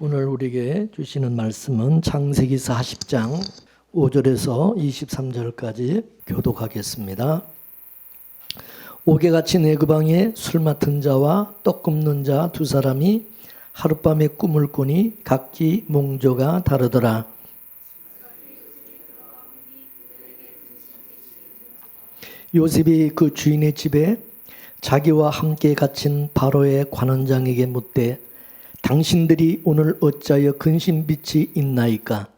오늘 우리에게 주시는 말씀은 창세기 40장 5절에서 23절까지 교독하겠습니다. 옥에갇힌 애굽왕의 술 맡은 자와 떡 굽는 자 두 사람이 하룻밤에 꿈을 꾸니 각기 몽조가 다르더라. 요셉이 그 주인의 집에 자기와 함께 갇힌 바로의 관원장에게 묻되 당신들이 오늘 어찌하여 근심빛이 있나이까?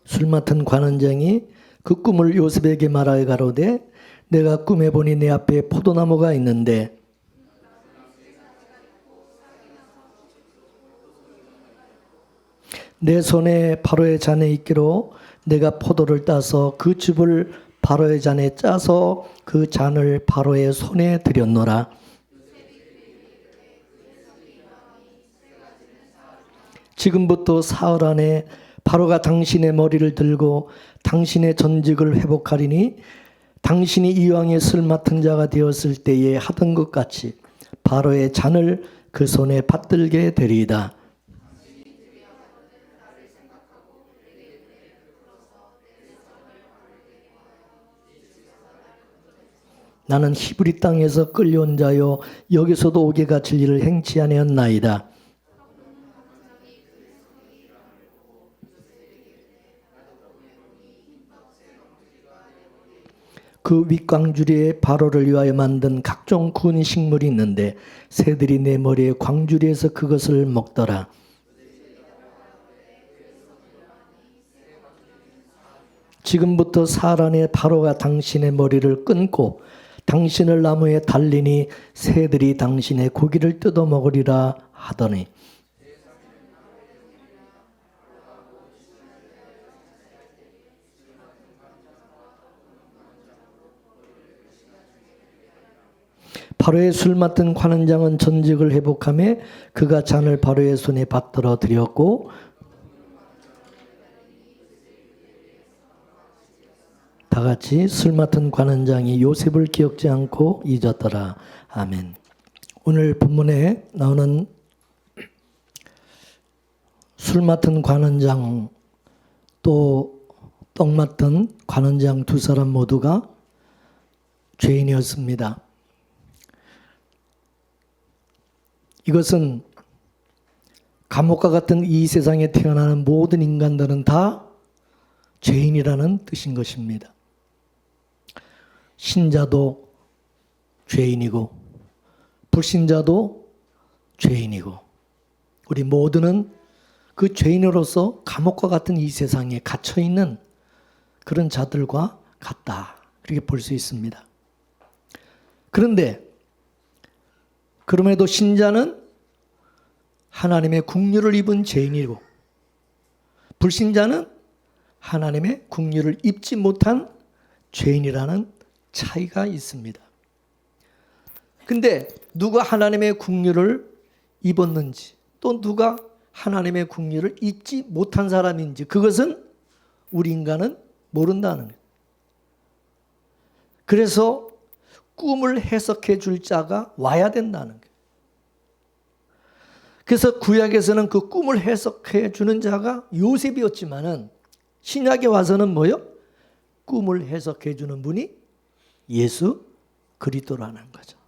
술 맡은 관원장이 그 꿈을 요셉에게 말하여 가로되 내가 꿈에 보니 내 앞에 포도나무가 있는데 내 손에 바로의 잔에 있기로 내가 포도를 따서 그 즙을 바로의 잔에 짜서 그 잔을 바로의 손에 들였노라. 지금부터 사흘 안에 바로가 당신의 머리를 들고 당신의 전직을 회복하리니 당신이 이왕의 술 맡은 자가 되었을 때에 하던 것 같이 바로의 잔을 그 손에 받들게 되리이다. 나는 히브리 땅에서 끌려온 자요 여기서도 옥에 갇힐 일을 행치 아니하였나이다. 그 윗광주리에 바로를 위하여 만든 각종 구운 식물이 있는데 새들이 내 머리에 광주리에서 그것을 먹더라. 지금부터 사흘 안에 바로가 당신의 머리를 끊고 당신을 나무에 달리니 새들이 당신의 고기를 뜯어 먹으리라 하더니 바로의 술 맡은 관원장은 전직을 회복하며 그가 잔을 바로의 손에 받들어 드렸고 다 같이 술 맡은 관원장이 요셉을 기억지 않고 잊었더라. 아멘. 오늘 본문에 나오는 술 맡은 관원장 또 떡 맡은 관원장 두 사람 모두가 죄인이었습니다. 이것은 감옥과 같은 이 세상에 태어나는 모든 인간들은 다 죄인이라는 뜻인 것입니다. 신자도 죄인이고 불신자도 죄인이고 우리 모두는 그 죄인으로서 감옥과 같은 이 세상에 갇혀있는 그런 자들과 같다. 그렇게 볼 수 있습니다. 그런데 그럼에도 신자는 하나님의 국류를 입은 죄인이고 불신자는 하나님의 국류를 입지 못한 죄인이라는 차이가 있습니다. 근데 누가 하나님의 국류를 입었는지 또 누가 하나님의 국류를 입지 못한 사람인지 그것은 우리 인간은 모른다는 거예요. 그래서 꿈을 해석해 줄 자가 와야 된다는 거예요. 그래서 구약에서는 그 꿈을 해석해 주는 자가 요셉이었지만은 신약에 와서는 뭐요? 꿈을 해석해 주는 분이 예수 그리스도라는 거죠.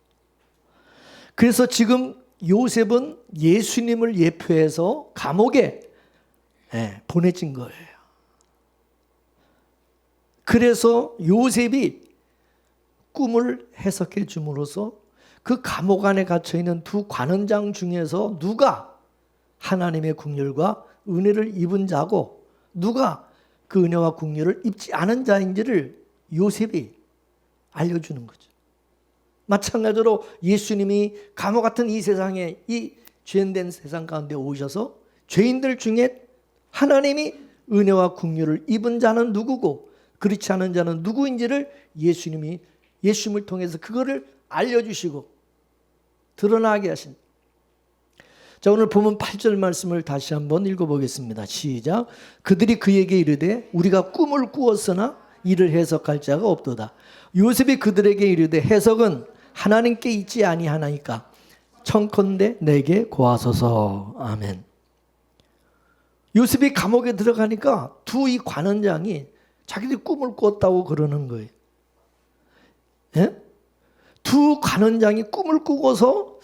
그래서 지금 요셉은 예수님을 예표해서 감옥에 보내진 거예요. 그래서 요셉이 꿈을 해석해 줌으로써 그 감옥 안에 갇혀 있는 두 관원장 중에서 누가 하나님의 국률과 은혜를 입은 자고 누가 그 은혜와 국률을 입지 않은 자인지를 요셉이 알려주는 거죠. 마찬가지로 예수님이 감옥 같은 이 세상에 이 죄인된 세상 가운데 오셔서 죄인들 중에 하나님이 은혜와 국률을 입은 자는 누구고 그렇지 않은 자는 누구인지를 예수님이 예수님을 통해서 그거를 알려주시고 드러나게 하신 자, 오늘 본문 8절 말씀을 다시 한번 읽어보겠습니다. 시작. 그들이 그에게 이르되 우리가 꿈을 꾸었으나 이를 해석할 자가 없도다. 요셉이 그들에게 이르되 해석은 하나님께 있지 아니하나이까 청컨대 내게 고하소서. 아멘. 요셉이 감옥에 들어가니까 두 이 관원장이 자기들이 꿈을 꿨다고 그러는 거예요. 예? 두 관원장이 꿈을 꾸고서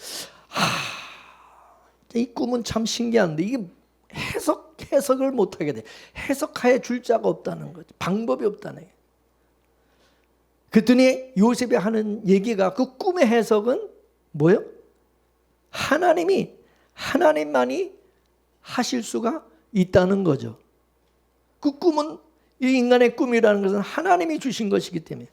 이 꿈은 참 신기한데 이게 해석을 못하게 돼. 해석해 줄 자가 없다는 거죠. 방법이 없다는 거예요. 그랬더니 요셉이 하는 얘기가 그 꿈의 해석은 뭐예요? 하나님만이 하실 수가 있다는 거죠. 그 꿈은 이 인간의 꿈이라는 것은 하나님이 주신 것이기 때문에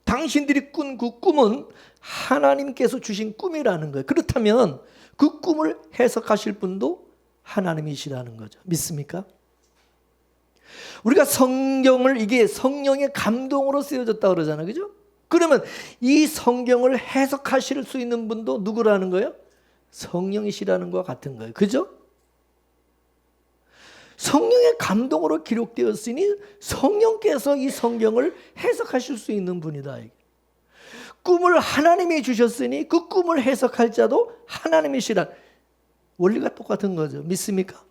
당신들이 꾼 그 꿈은 하나님께서 주신 꿈이라는 거예요. 그렇다면 그 꿈을 해석하실 분도 하나님이시라는 거죠. 믿습니까? 우리가 성경을 이게 성령의 감동으로 쓰여졌다 그러잖아요. 그죠? 그러면 이 성경을 해석하실 수 있는 분도 누구라는 거예요? 성령이시라는 것과 같은 거예요. 그죠? 성령의 감동으로 기록되었으니 성령께서 이 성경을 해석하실 수 있는 분이다. 꿈을 하나님이 주셨으니 그 꿈을 해석할 자도 하나님이시란 원리가 똑같은 거죠. 믿습니까?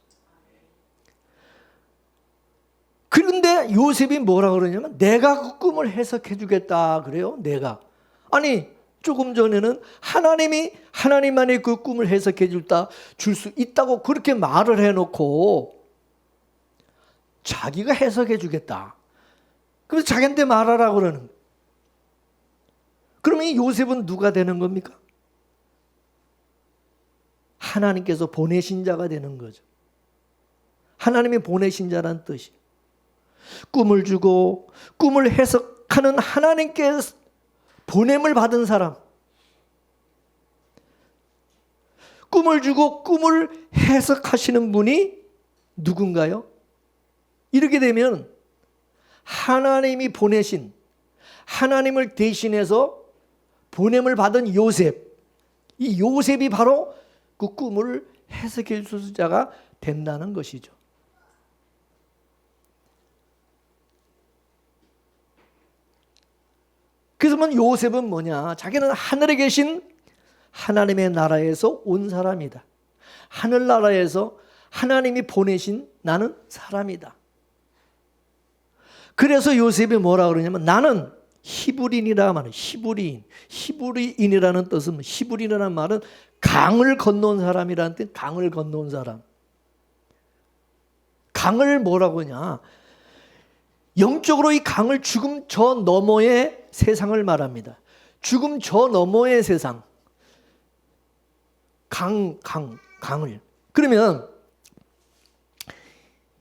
그런데 요셉이 뭐라 그러냐면 내가 그 꿈을 해석해 주겠다 그래요. 내가. 아니 조금 전에는 하나님만이 그 꿈을 해석해 줄 수 있다고 그렇게 말을 해놓고 자기가 해석해 주겠다. 그래서 자기한테 말하라고 그러는 거예요. 그러면 이 요셉은 누가 되는 겁니까? 하나님께서 보내신 자가 되는 거죠. 하나님이 보내신 자란 뜻이. 꿈을 주고 꿈을 해석하는 하나님께 보냄을 받은 사람. 꿈을 주고 꿈을 해석하시는 분이 누군가요? 이렇게 되면 하나님이 보내신, 하나님을 대신해서 보냄을 받은 요셉, 이 요셉이 바로 그 꿈을 해석해 줄 자가 된다는 것이죠. 그래서 요셉은 뭐냐? 자기는 하늘에 계신 하나님의 나라에서 온 사람이다. 하늘나라에서 하나님이 보내신 나는 사람이다. 그래서 요셉이 뭐라 그러냐면 나는 히브리인이라 말해요. 히브리인이라는 뜻은 히브리인이라는 말은 강을 건너온 사람이라는 뜻. 강을 건너온 사람. 강을 뭐라고 하냐? 영적으로 이 강을 죽음 저 너머의 세상을 말합니다. 죽음 저 너머의 세상. 강을. 그러면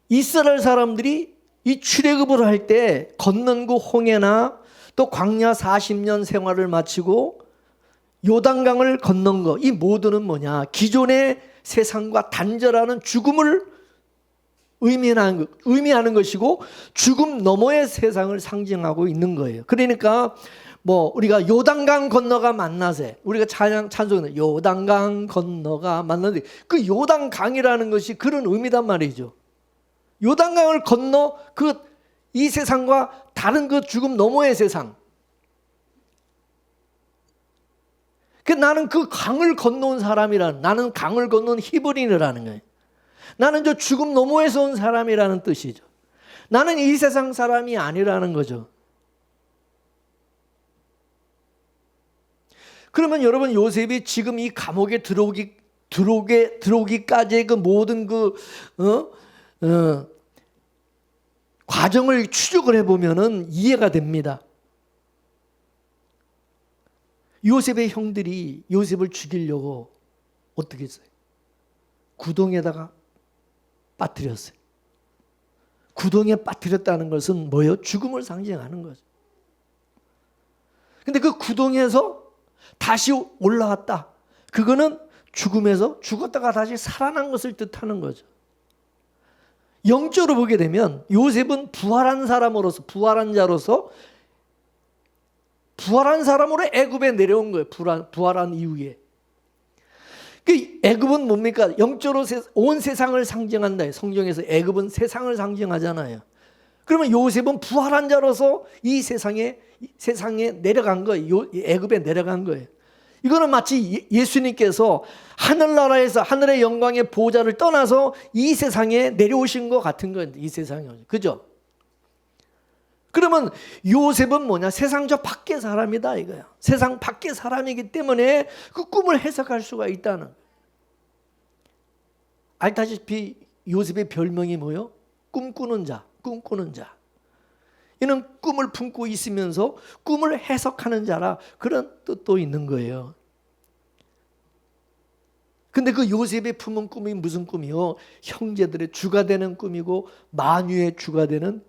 이스라엘 사람들이 이 출애굽을 할 때 건넌 그 홍해나 또 광야 40년 생활을 마치고 요단강을 건넌 거, 이 모두는 뭐냐? 기존의 세상과 단절하는 죽음을 의미하는 것이고 죽음 너머의 세상을 상징하고 있는 거예요. 그러니까 우리가 요단강 건너가 만나세, 우리가 찬송은 요단강 건너가 만나세, 그 요단강이라는 것이 그런 의미단 말이죠. 요단강을 건너 이 세상과 다른 그 죽음 너머의 세상. 나는 그 강을 건너온 나는 강을 건너온 히브리인이라는 거예요. 나는 저 죽음 너머에서 온 사람이라는 뜻이죠. 나는 이 세상 사람이 아니라는 거죠. 그러면 여러분 요셉이 지금 이 감옥에 들어오기까지의 그 모든 과정을 추적을 해보면은 이해가 됩니다. 요셉의 형들이 요셉을 죽이려고 어떻게 했어요? 구덩이에다가 빠뜨렸어요. 구덩이에 빠뜨렸다는 것은 뭐예요? 죽음을 상징하는 거죠. 근데 그 구덩이에서 다시 올라왔다. 그거는 죽음에서 죽었다가 다시 살아난 것을 뜻하는 거죠. 영적으로 보게 되면 요셉은 부활한 자로서 부활한 사람으로 애굽에 내려온 거예요. 부활한 이후에. 그 애굽은 뭡니까? 영적으로 온 세상을 상징한다. 성경에서 애굽은 세상을 상징하잖아요. 그러면 요셉은 부활한 자로서 이 세상에 내려간 거예요. 애굽에 내려간 거예요. 이거는 마치 예수님께서 하늘나라에서 하늘의 영광의 보좌를 떠나서 이 세상에 내려오신 것 같은 거예요. 이 세상에. 그죠? 그러면 요셉은 뭐냐? 세상 저 밖의 사람이다 이거야. 세상 밖의 사람이기 때문에 그 꿈을 해석할 수가 있다는 거예요. 알다시피 요셉의 별명이 뭐예요? 꿈꾸는 자, 꿈꾸는 자. 이는 꿈을 품고 있으면서 꿈을 해석하는 자라 그런 뜻도 있는 거예요. 근데 그 요셉이 품은 꿈이 무슨 꿈이요? 형제들의 주가 되는 꿈이고 만유의 주가 되는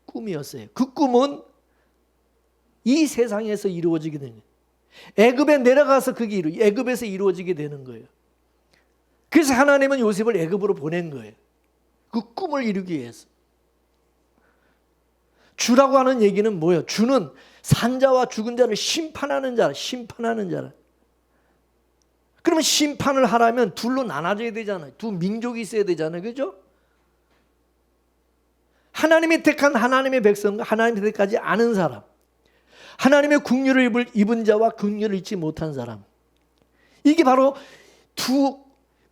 꿈이었어요. 그 꿈은 이 세상에서 이루어지게 되는 거예요. 애굽에 내려가서 그게 애굽에서 이루어지게 되는 거예요. 그래서 하나님은 요셉을 애굽으로 보낸 거예요. 그 꿈을 이루기 위해서. 주라고 하는 얘기는 뭐예요? 주는 산자와 죽은 자를 심판하는 자라. 그러면 심판을 하려면 둘로 나눠져야 되잖아요. 두 민족이 있어야 되잖아요. 그죠? 하나님이 택한 하나님의 백성과 하나님이 택하지 않은 사람, 하나님의 국류를 입은 자와 국류를 입지 못한 사람. 이게 바로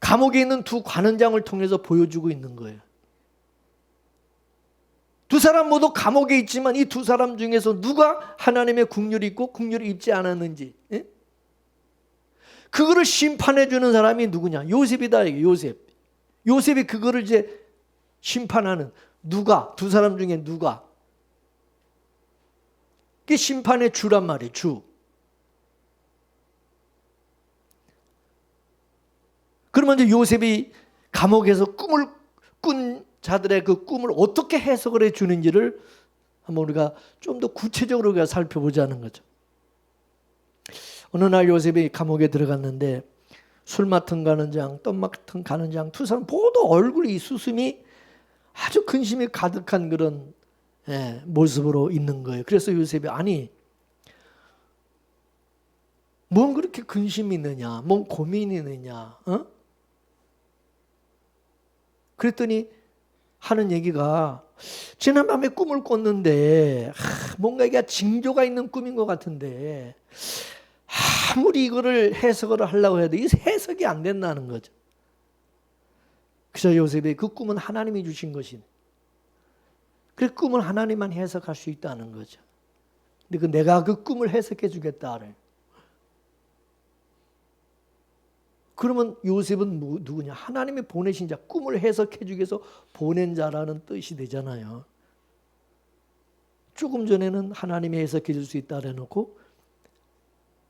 감옥에 있는 두 관원장을 통해서 보여주고 있는 거예요. 두 사람 모두 감옥에 있지만 이 두 사람 중에서 누가 하나님의 국류를 입고 국류를 입지 않았는지, 그거를 심판해 주는 사람이 누구냐? 요셉이다. 이게 요셉이 그거를 이제 심판하는 누가? 두 사람 중에 누가? 그게 심판의 주란 말이에요. 주. 그러면 이제 요셉이 감옥에서 꿈을 꾼 자들의 그 꿈을 어떻게 해석을 해 주는지를 한번 우리가 좀 더 구체적으로 우리가 살펴보자는 거죠. 어느 날 요셉이 감옥에 들어갔는데 술 맡은 가는 장, 떡 맡은 가는 장 두 사람 모두 얼굴이 수심이 아주 근심이 가득한 그런 모습으로 있는 거예요. 그래서 요셉이 아니 뭔 그렇게 근심이 있느냐, 뭔 고민이 있느냐, 그랬더니 하는 얘기가 지난밤에 꿈을 꿨는데 뭔가 이게 징조가 있는 꿈인 것 같은데 아무리 이거를 해석을 하려고 해도 이 해석이 안 된다는 거죠. 그래서 요셉이 그 꿈은 하나님이 주신 것이네. 그 꿈을 하나님만 해석할 수 있다는 거죠. 근데 내가 그 꿈을 해석해 주겠다를. 그러면 요셉은 누구냐? 하나님이 보내신 자, 꿈을 해석해 주기 위해서 보낸 자라는 뜻이 되잖아요. 조금 전에는 하나님이 해석해 줄 수 있다 그래놓고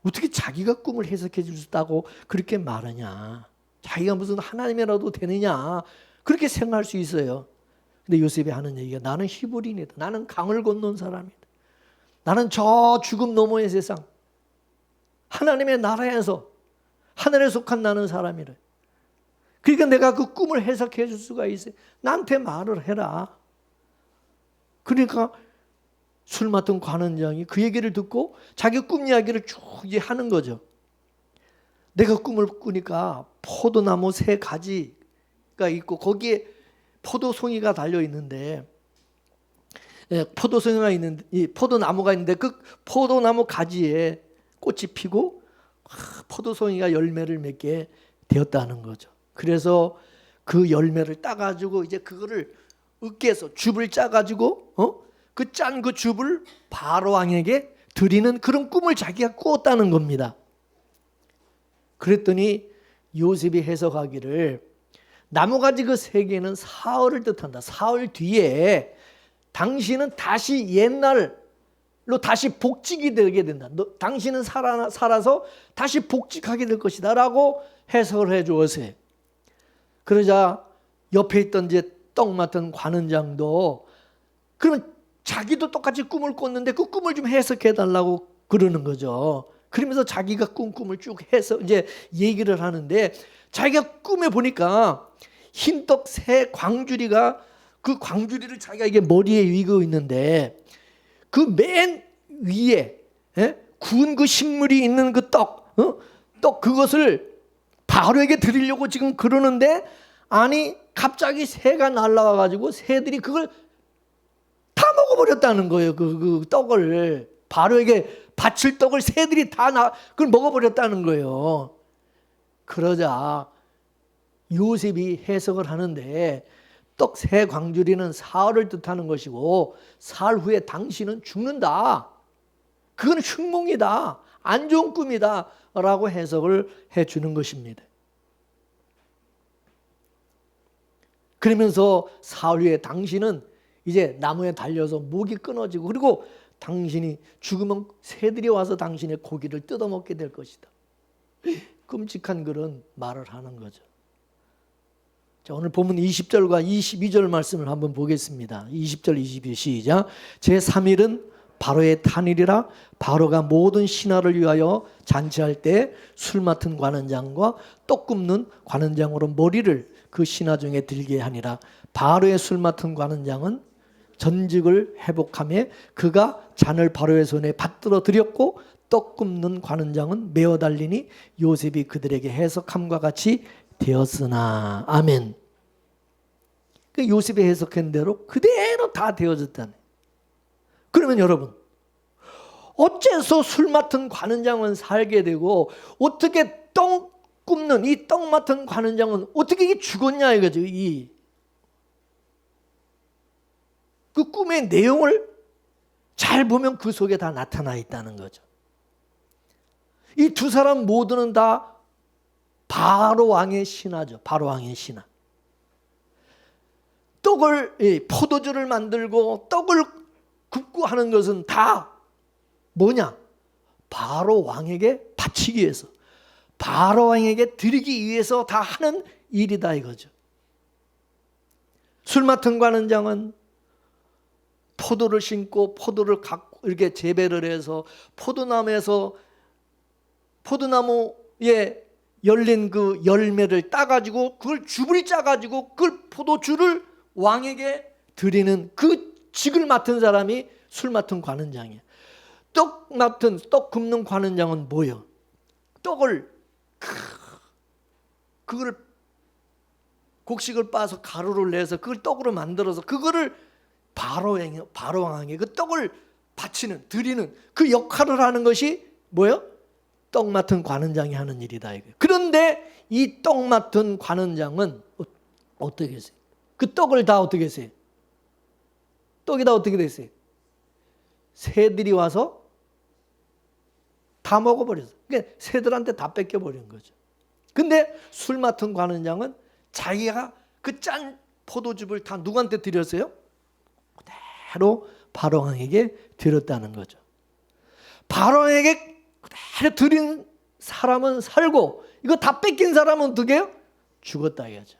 어떻게 자기가 꿈을 해석해 줄 수 있다고 그렇게 말하냐? 자기가 무슨 하나님이라도 되느냐? 그렇게 생각할 수 있어요. 근데 요셉이 하는 얘기가 나는 히브리인이다. 나는 강을 건넌 사람이다. 나는 저 죽음 너머의 세상 하나님의 나라에서 하늘에 속한 나는 사람이래. 그러니까 내가 그 꿈을 해석해 줄 수가 있어요. 나한테 말을 해라. 그러니까 술 맡은 관원장이 그 얘기를 듣고 자기 꿈 이야기를 쭉 하는 거죠. 내가 꿈을 꾸니까 포도나무 3가지가 있고 거기에 포도송이가 달려 있는데 포도송이가 있는데 이 포도나무가 있는데 그 포도나무 가지에 꽃이 피고 포도송이가 열매를 맺게 되었다는 거죠. 그래서 그 열매를 따가지고 이제 그거를 으깨서 줍을 짜가지고 그 짠 그 줍을 바로 왕에게 드리는 그런 꿈을 자기가 꾸었다는 겁니다. 그랬더니 요셉이 해석하기를 나무가지 그 3개는 사흘을 뜻한다. 사흘 뒤에 당신은 다시 옛날로 다시 복직이 되게 된다. 당신은 살아서 다시 복직하게 될 것이다 라고 해석을 해주었어요. 그러자 옆에 있던 이제 떡 맡은 관원장도 그러면 자기도 똑같이 꿈을 꿨는데 그 꿈을 좀 해석해 달라고 그러는 거죠. 그러면서 자기가 꾼 꿈을 쭉 해서 이제 얘기를 하는데 자기가 꿈에 보니까 흰떡 3 광주리가 그 광주리를 자기가 이게 머리에 위고 있는데 그 맨 위에 구운 그 식물이 있는 그 떡 그것을 바로에게 드리려고 지금 그러는데, 아니 갑자기 새가 날라와 가지고 새들이 그걸 다 먹어버렸다는 거예요. 그 떡을, 바로에게 바칠 떡을 새들이 다 그걸 먹어버렸다는 거예요. 그러자 요셉이 해석을 하는데, 떡 새 광주리는 사흘을 뜻하는 것이고 사흘 후에 당신은 죽는다. 그건 흉몽이다. 안 좋은 꿈이다. 라고 해석을 해주는 것입니다. 그러면서 사흘 후에 당신은 이제 나무에 달려서 목이 끊어지고, 그리고 당신이 죽으면 새들이 와서 당신의 고기를 뜯어먹게 될 것이다. 끔찍한 그런 말을 하는 거죠. 자, 오늘 본문 20절과 22절 말씀을 한번 보겠습니다. 20절 22절 시작. 제3일은 바로의 탄일이라 바로가 모든 신하를 위하여 잔치할 때 술 맡은 관원장과 떡 굽는 관원장으로 머리를 그 신하 중에 들게 하니라. 바로의 술 맡은 관원장은 전직을 회복하며 그가 잔을 바로의 손에 받들어 드렸고, 떡 굽는 관원장은 메어 달리니 요셉이 그들에게 해석함과 같이 되었으나. 아멘. 그 요셉이 해석한 대로 그대로 다 되어졌다네. 그러면 여러분, 어째서 술 맡은 관원장은 살게 되고, 어떻게 떡 굽는 이 떡 맡은 관원장은 어떻게 죽었냐 이거죠. 그 꿈의 내용을 잘 보면 그 속에 다 나타나 있다는 거죠. 이 두 사람 모두는 다 바로 왕의 신하죠. 바로 왕의 신하. 포도주를 만들고 떡을 굽고 하는 것은 다 뭐냐? 바로 왕에게 바치기 위해서, 바로 왕에게 드리기 위해서 다 하는 일이다 이거죠. 술 맡은 관원장은 포도를 심고 포도를 갖고 이렇게 재배를 해서 포도나무에 열린 그 열매를 따가지고 그걸 주부리 짜가지고 그걸 포도주를 왕에게 드리는 그 직을 맡은 사람이 술 맡은 관원장이에요. 떡 굽는 관원장은 뭐예요? 그걸 곡식을 빻아서 가루를 내서 그걸 떡으로 만들어서 그거를 바로 왕에게 그 떡을 바치는, 드리는 그 역할을 하는 것이 뭐예요? 떡 맡은 관원장이 하는 일이다 이거예요. 그런데 이 떡 맡은 관원장은 어떻게 했어요? 그 떡을 다 어떻게 했어요? 떡이 다 어떻게 됐어요? 새들이 와서 다 먹어버렸어요. 그러니까 새들한테 다 뺏겨버린 거죠. 근데 술 맡은 관원장은 자기가 그 짠 포도즙을 다 누구한테 드렸어요? 그대로 바로왕에게 드렸다는 거죠. 바로왕에게 그대로 드린 사람은 살고, 이거 다 뺏긴 사람은 어떻게 해요? 죽었다 이거죠.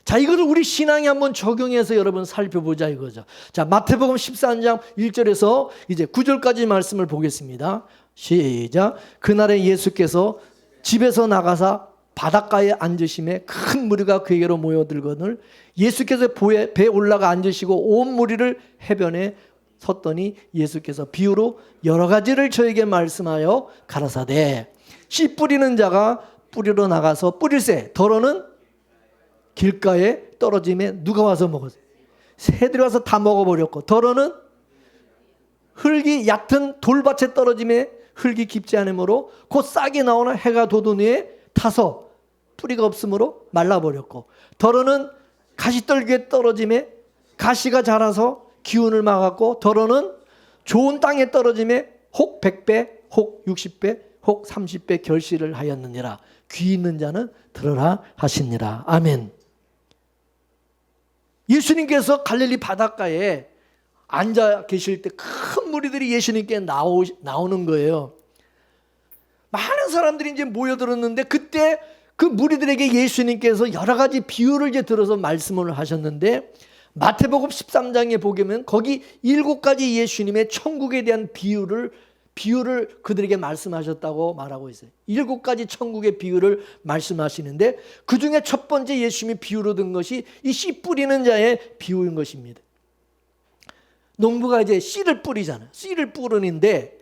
자, 이거를 우리 신앙에 한번 적용해서 여러분 살펴보자 이거죠. 자, 마태복음 14장 1절에서 이제 9절까지 말씀을 보겠습니다. 시작. 그날에 예수께서 집에서 나가사 바닷가에 앉으심에 큰 무리가 그에게로 모여들거늘 예수께서 배에 올라가 앉으시고 온 무리를 해변에 섰더니 예수께서 비유로 여러 가지를 저에게 말씀하여 가라사대 씨 뿌리는 자가 뿌리러 나가서 뿌릴새 더러는 길가에 떨어짐에 누가 와서 먹었어요? 새들이 와서 다 먹어버렸고, 더러는 흙이 얕은 돌밭에 떨어짐에 흙이 깊지 않으므로 곧 싹이 나오는 해가 돋은 후에 타서 뿌리가 없으므로 말라버렸고, 더러는 가시떨기에 떨어짐에 가시가 자라서 기운을 막았고, 더러는 좋은 땅에 떨어짐에 혹 100배 혹 60배 혹 30배 결실을 하였느니라. 귀 있는 자는 들으라 하시니라. 아멘. 예수님께서 갈릴리 바닷가에 앉아 계실 때 큰 무리들이 예수님께 나오는 거예요. 많은 사람들이 이제 모여들었는데, 그때 그 무리들에게 예수님께서 여러 가지 비유를 이제 들어서 말씀을 하셨는데, 마태복음 13장에 보면 거기 7가지 예수님의 천국에 대한 비유를 그들에게 말씀하셨다고 말하고 있어요. 7가지 천국의 비유를 말씀하시는데, 그 중에 첫 번째 예수님이 비유로 든 것이 이 씨 뿌리는 자의 비유인 것입니다. 농부가 이제 씨를 뿌리잖아요. 씨를 뿌리는데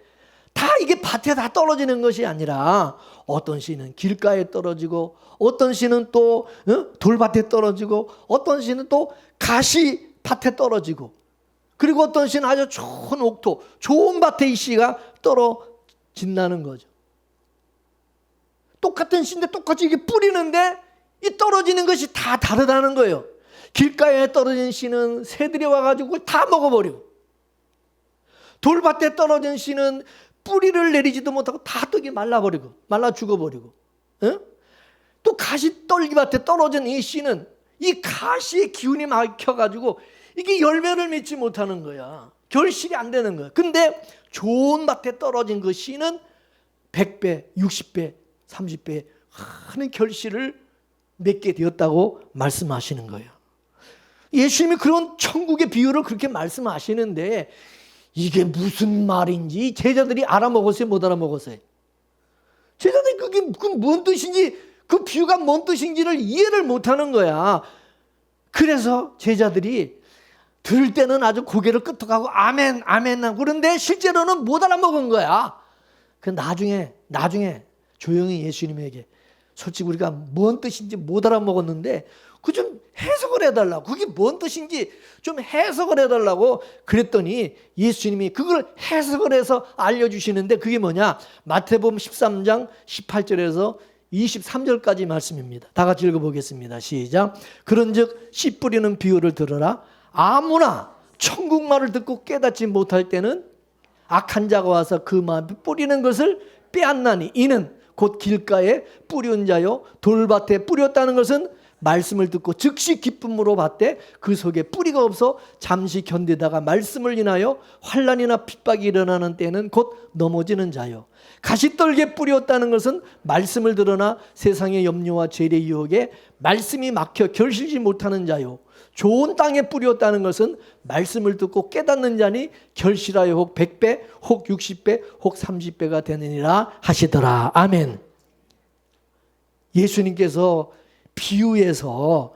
다 이게 밭에 다 떨어지는 것이 아니라 어떤 씨는 길가에 떨어지고 어떤 씨는 또 돌밭에 떨어지고 어떤 씨는 또 가시 밭에 떨어지고 그리고 어떤 씨는 아주 좋은 옥토, 좋은 밭에 이 씨가 떨어진다는 거죠. 똑같은 씨인데 똑같이 이게 뿌리는데 이 떨어지는 것이 다 다르다는 거예요. 길가에 떨어진 씨는 새들이 와가지고 그걸 다 먹어버리고 돌밭에 떨어진 씨는 뿌리를 내리지도 못하고 다 떡이 말라버리고 말라 죽어버리고 또 가시떨기밭에 떨어진 이 씨는 이 가시의 기운이 막혀가지고 이게 열매를 맺지 못하는 거야. 결실이 안 되는 거야. 근데 좋은 밭에 떨어진 그 씨는 100배, 60배, 30배 하는 결실을 맺게 되었다고 말씀하시는 거예요. 예수님이 그런 천국의 비유를 그렇게 말씀하시는데 이게 무슨 말인지 제자들이 알아먹었어요? 못 알아먹었어요? 제자들이 그게 뭔 뜻인지, 그 비유가 뭔 뜻인지를 이해를 못하는 거야. 그래서 제자들이 들을 때는 아주 고개를 끄덕하고 아멘 아멘 하고 그런데 실제로는 못 알아먹은 거야. 그 나중에 조용히 예수님에게 솔직히 우리가 뭔 뜻인지 못 알아먹었는데 그 좀 해석을 해달라고, 그게 뭔 뜻인지 좀 해석을 해달라고 그랬더니 예수님이 그걸 해석을 해서 알려주시는데 그게 뭐냐, 마태복음 13장 18절에서 23절까지 말씀입니다. 다 같이 읽어보겠습니다. 시작. 그런즉 씨 뿌리는 비유를 들으라. 아무나 천국 말을 듣고 깨닫지 못할 때는 악한 자가 와서 그 마음에 뿌리는 것을 빼앗나니 이는 곧 길가에 뿌린 자요 돌밭에 뿌렸다는 것은 말씀을 듣고 즉시 기쁨으로 받되 그 속에 뿌리가 없어 잠시 견디다가 말씀을 인하여 환난이나 핍박이 일어나는 때는 곧 넘어지는 자요. 가시떨기에 뿌렸다는 것은 말씀을 들으나 세상의 염려와 죄의 유혹에 말씀이 막혀 결실지 못하는 자요. 좋은 땅에 뿌렸다는 것은 말씀을 듣고 깨닫는 자니 결실하여 혹 100배 혹 60배 혹 30배가 되느니라 하시더라. 아멘. 예수님께서 비유에서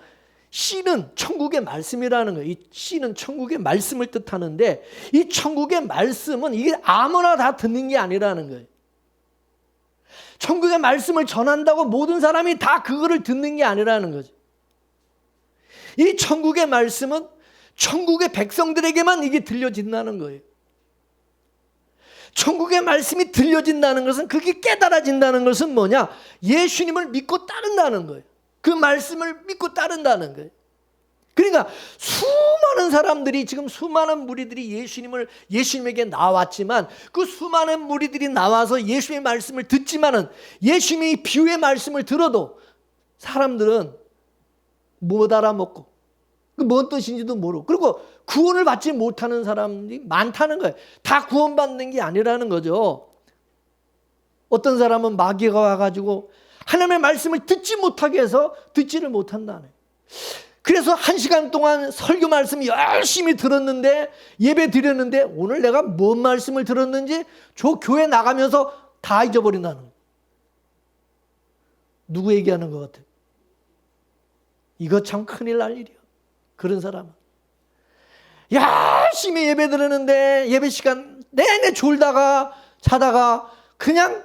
씨는 천국의 말씀이라는 거예요. 이 씨는 천국의 말씀을 뜻하는데 이 천국의 말씀은 이게 아무나 다 듣는 게 아니라는 거예요. 천국의 말씀을 전한다고 모든 사람이 다 그거를 듣는 게 아니라는 거죠. 이 천국의 말씀은 천국의 백성들에게만 이게 들려진다는 거예요. 천국의 말씀이 들려진다는 것은, 그게 깨달아진다는 것은 뭐냐? 예수님을 믿고 따른다는 거예요. 그 말씀을 믿고 따른다는 거예요. 그러니까 수많은 사람들이, 지금 수많은 무리들이 예수님에게 나왔지만 그 수많은 무리들이 나와서 예수님의 말씀을 듣지만은 예수님의 비유의 말씀을 들어도 사람들은 못 알아먹고 뭔 뜻인지도 모르고 그리고 구원을 받지 못하는 사람이 많다는 거예요. 다 구원받는 게 아니라는 거죠. 어떤 사람은 마귀가 와가지고 하나님의 말씀을 듣지 못하게 해서 듣지를 못한다네. 그래서 1시간 동안 설교 말씀 열심히 들었는데 예배 드렸는데 오늘 내가 뭔 말씀을 들었는지 저 교회 나가면서 다 잊어버린다는 거예요. 누구 얘기하는 것 같아요? 이거 참 큰일 날 일이야. 그런 사람은 열심히 예배 드렸는데 예배 시간 내내 졸다가 자다가 그냥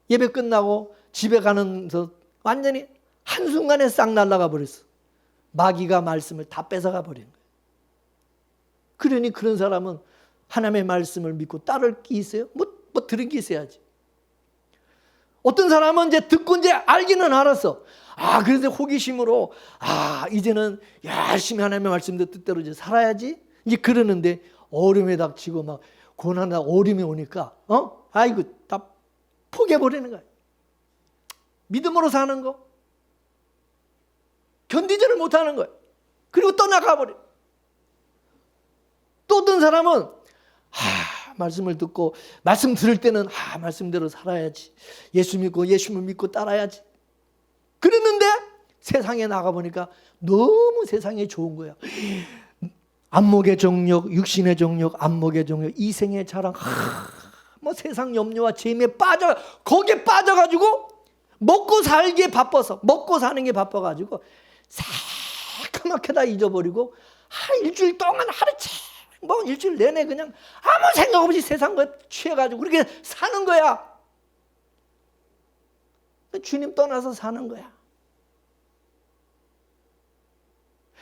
예배 끝나고 집에 가면서 완전히 한순간에 싹 날아가 버렸어. 마귀가 말씀을 다 뺏어가 버린 거예요. 그러니 그런 사람은 하나님의 말씀을 믿고 따를 게 있어요? 뭐 들은 게 있어야지. 어떤 사람은 이제 듣고 이제 알기는 알았어. 그래서 호기심으로 이제는 열심히 하나님의 말씀도 뜻대로 이제 살아야지. 이제 그러는데 어려움에 닥치고 막 고난이나 어려움이 오니까 이거 다 포기해버리는 거야. 믿음으로 사는 거 견디지를 못하는 거야. 그리고 떠나가버려. 또 어떤 사람은 말씀을 듣고 말씀 들을 때는 말씀대로 살아야지. 예수님을 믿고 따라야지. 그랬는데 세상에 나가보니까 너무 세상이 좋은 거야. 안목의 정욕, 육신의 정욕, 안목의 정욕, 이생의 자랑, 세상 염려와 재미에 거기에 빠져가지고 먹고 살기에 바빠서, 먹고 사는 게 바빠가지고 새까맣게 다 잊어버리고 일주일 동안 하루 뭐 일주일 내내 그냥 아무 생각 없이 세상 거에 취해가지고 그렇게 사는 거야. 주님 떠나서 사는 거야.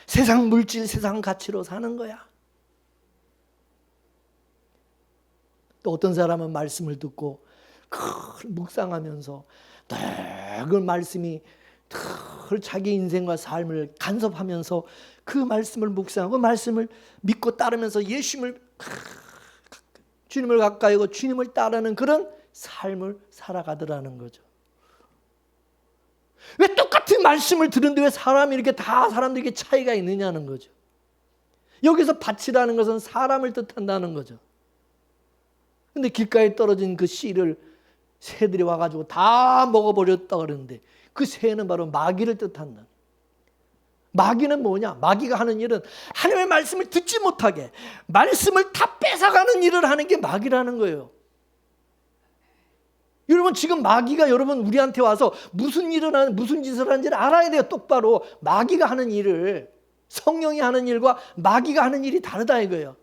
세상 물질, 세상 가치로 사는 거야. 또 어떤 사람은 말씀을 듣고 묵상하면서 늘 말씀이 늘 자기 인생과 삶을 간섭하면서 그 말씀을 묵상하고 말씀을 믿고 따르면서 예수님을 주님을 가까이 하고 주님을 따르는 그런 삶을 살아가더라는 거죠. 왜 똑같은 말씀을 들은데 왜 사람이 이렇게 다 사람들에게 차이가 있느냐는 거죠. 여기서 밭이라는 것은 사람을 뜻한다는 거죠. 근데 길가에 떨어진 그 씨를 새들이 와가지고 다 먹어버렸다 그러는데 그 새는 바로 마귀를 뜻한다. 마귀는 뭐냐? 마귀가 하는 일은 하나님의 말씀을 듣지 못하게 말씀을 다 뺏어가는 일을 하는 게 마귀라는 거예요. 여러분 지금 마귀가 여러분 우리한테 와서 무슨 짓을 하는지를 알아야 돼요. 똑바로 마귀가 하는 일을 성령이 하는 일과 마귀가 하는 일이 다르다 이거예요.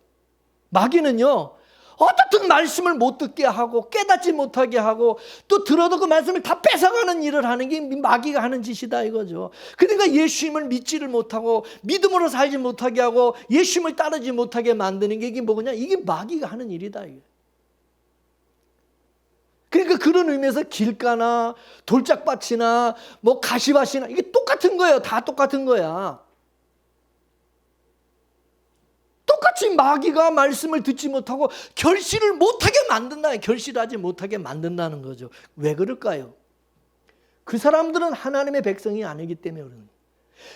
마귀는요 어떻든 말씀을 못 듣게 하고 깨닫지 못하게 하고 또 들어도 그 말씀을 다 뺏어가는 일을 하는 게 마귀가 하는 짓이다 이거죠. 그러니까 예수님을 믿지를 못하고 믿음으로 살지 못하게 하고 예수님을 따르지 못하게 만드는 게 이게 뭐냐? 이게 마귀가 하는 일이다 이게. 그러니까 그런 의미에서 길가나 돌짝밭이나 뭐 가시밭이나 이게 똑같은 거예요. 다 똑같은 거야. 똑같이 마귀가 말씀을 듣지 못하고 결실을 못하게 만든다. 결실하지 못하게 만든다는 거죠. 왜 그럴까요? 그 사람들은 하나님의 백성이 아니기 때문에 그러는 거예요.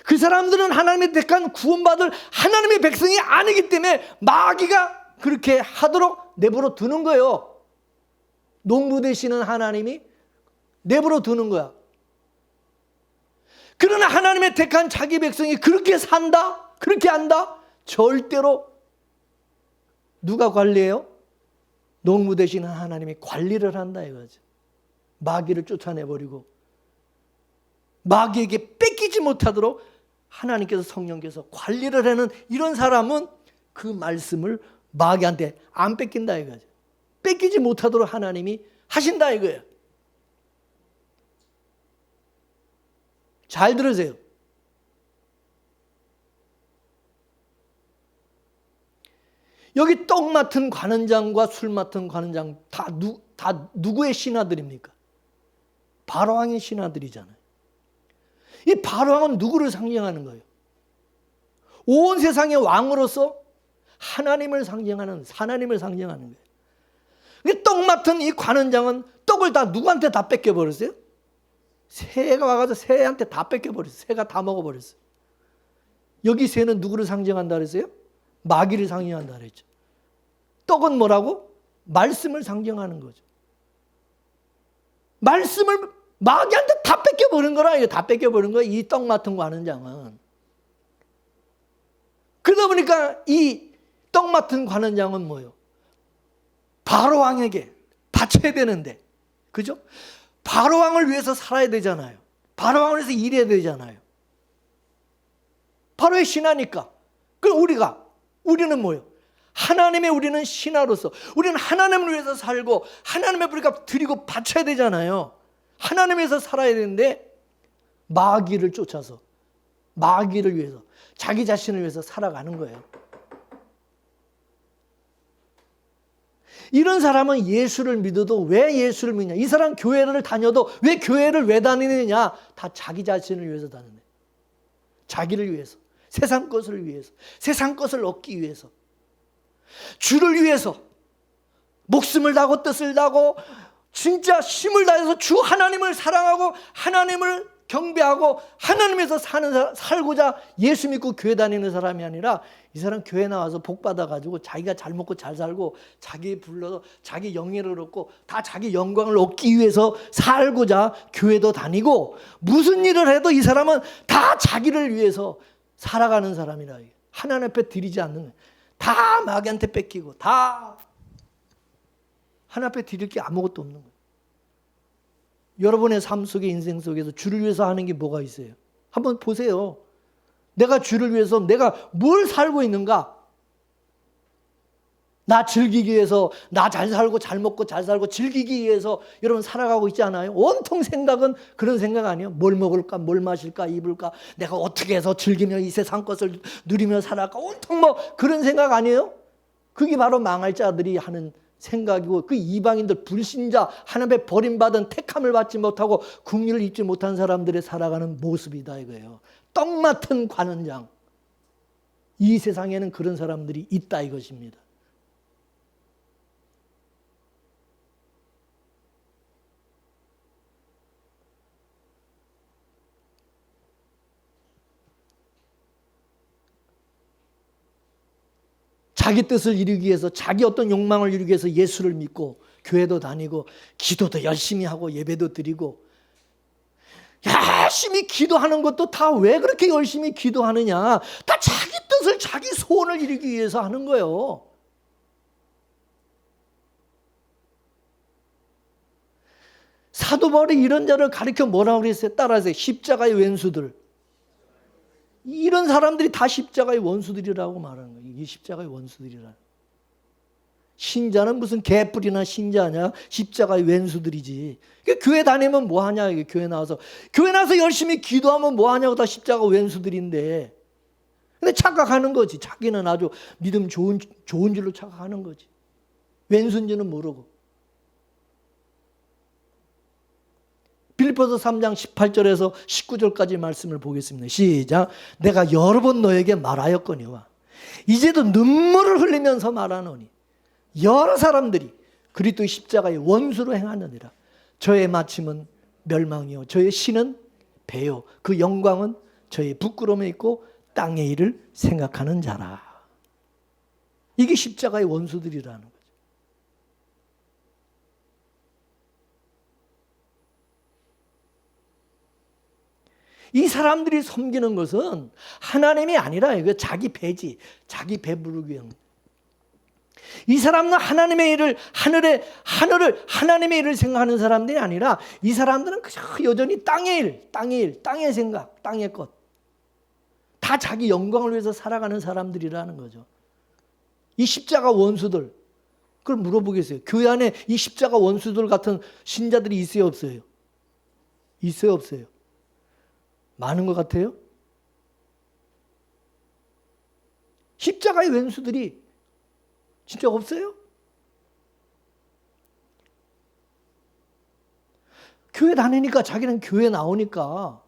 그 사람들은 하나님의 택한 구원받을 하나님의 백성이 아니기 때문에 마귀가 그렇게 하도록 내버려 두는 거예요. 농부 되시는 하나님이 내버려 두는 거야. 그러나 하나님의 택한 자기 백성이 그렇게 산다? 그렇게 한다? 절대로 누가 관리해요? 농부 되시는 하나님이 관리를 한다 이거죠. 마귀를 쫓아내버리고 마귀에게 뺏기지 못하도록 하나님께서 성령께서 관리를 하는 이런 사람은 그 말씀을 마귀한테 안 뺏긴다 이거죠. 뺏기지 못하도록 하나님이 하신다 이거예요. 잘 들으세요. 여기 떡 맡은 관원장과 술 맡은 관원장 다 누구의 신하들입니까? 바로왕의 신하들이잖아요. 이 바로왕은 누구를 상징하는 거예요? 온 세상의 왕으로서 하나님을 상징하는 거예요. 떡 맡은 이 관원장은 떡을 다 누구한테 다 뺏겨버렸어요? 새가 와가지고 새한테 다 뺏겨버렸어요. 새가 다 먹어버렸어요. 여기 새는 누구를 상징한다 그랬어요? 마귀를 상징한다 그랬죠. 떡은 뭐라고? 말씀을 상징하는 거죠. 말씀을 마귀한테 다 뺏겨버린 거라. 이거 다 뺏겨버린 거야. 이 떡 맡은 관원장은. 그러다 보니까 이 떡 맡은 관원장은 뭐예요? 바로왕에게 바쳐야 되는데, 그죠? 바로왕을 위해서 살아야 되잖아요. 바로왕을 위해서 일해야 되잖아요. 바로의 신하니까. 그럼 우리는 뭐예요? 하나님의 우리는 신하로서 우리는 하나님을 위해서 살고 하나님의 불값 드리고 바쳐야 되잖아요. 하나님에서 살아야 되는데 마귀를 쫓아서 마귀를 위해서 자기 자신을 위해서 살아가는 거예요. 이런 사람은 예수를 믿어도 왜 예수를 믿냐? 이 사람 교회를 다녀도 왜 교회를 왜 다니느냐? 다 자기 자신을 위해서 다니네. 자기를 위해서, 세상 것을 위해서, 세상 것을 얻기 위해서, 주를 위해서 목숨을 다하고 뜻을 다하고 진짜 힘을 다해서 주 하나님을 사랑하고 하나님을 경배하고 하나님에서 살고자 예수 믿고 교회 다니는 사람이 아니라 이 사람 교회 나와서 복 받아가지고 자기가 잘 먹고 잘 살고 자기 불러서 자기 영예를 얻고 다 자기 영광을 얻기 위해서 살고자 교회도 다니고 무슨 일을 해도 이 사람은 다 자기를 위해서 살아가는 사람이라. 하나님 앞에 드리지 않는 거예요. 다 마귀한테 뺏기고 다 하나님 앞에 드릴 게 아무것도 없는 거예요. 여러분의 삶 속에 인생 속에서 주를 위해서 하는 게 뭐가 있어요? 한번 보세요. 내가 주를 위해서 내가 뭘 살고 있는가? 나 즐기기 위해서, 나 잘 살고 잘 먹고 잘 살고 즐기기 위해서 여러분 살아가고 있지 않아요? 온통 생각은 그런 생각 아니에요? 뭘 먹을까, 뭘 마실까, 입을까, 내가 어떻게 해서 즐기며 이 세상 것을 누리며 살아갈까, 온통 뭐 그런 생각 아니에요? 그게 바로 망할 자들이 하는 생각이고, 그 이방인들, 불신자, 하나님의 버림받은 택함을 받지 못하고 국리를 입지 못한 사람들의 살아가는 모습이다 이거예요. 떡 맡은 관원장. 이 세상에는 그런 사람들이 있다 이것입니다. 자기 뜻을 이루기 위해서, 자기 어떤 욕망을 이루기 위해서 예수를 믿고 교회도 다니고 기도도 열심히 하고 예배도 드리고, 열심히 기도하는 것도 다 왜 그렇게 열심히 기도하느냐? 다 자기 뜻을, 자기 소원을 이루기 위해서 하는 거예요. 사도 바울이 이런 자를 가르쳐 뭐라고 그랬어요? 따라하세요. 십자가의 왼수들. 이런 사람들이 다 십자가의 원수들이라고 말하는 거예요. 이게 십자가의 원수들이라. 신자는 무슨 개뿔이나 신자냐? 십자가의 왼수들이지. 교회 다니면 뭐 하냐? 교회 나와서 열심히 기도하면 뭐 하냐고, 다 십자가 왼수들인데. 근데 착각하는 거지. 자기는 아주 믿음 좋은 줄로 착각하는 거지. 왼수인지는 모르고. 빌립보서 3장 18절에서 19절까지 말씀을 보겠습니다. 시작. 내가 여러 번 너에게 말하였거니와 이제도 눈물을 흘리면서 말하노니 여러 사람들이 그리스도의 십자가의 원수로 행하느니라. 저의 마침은 멸망이요 저의 신은 배요 그 영광은 저의 부끄러움에 있고 땅의 일을 생각하는 자라. 이게 십자가의 원수들이라는 거예요. 이 사람들이 섬기는 것은 하나님이 아니라 이거 자기 배지, 자기 배부르기 위한. 이 사람은 하나님의 일을, 하나님의 일을 생각하는 사람들이 아니라 이 사람들은 그저 여전히 땅의 일, 땅의 생각, 땅의 것. 다 자기 영광을 위해서 살아가는 사람들이라는 거죠. 이 십자가 원수들, 그걸 물어보겠어요. 교회 안에 이 십자가 원수들 같은 신자들이 있어요, 없어요? 있어요, 없어요? 많은 것 같아요? 십자가의 왼수들이 진짜 없어요? 교회 다니니까, 자기는 교회 나오니까,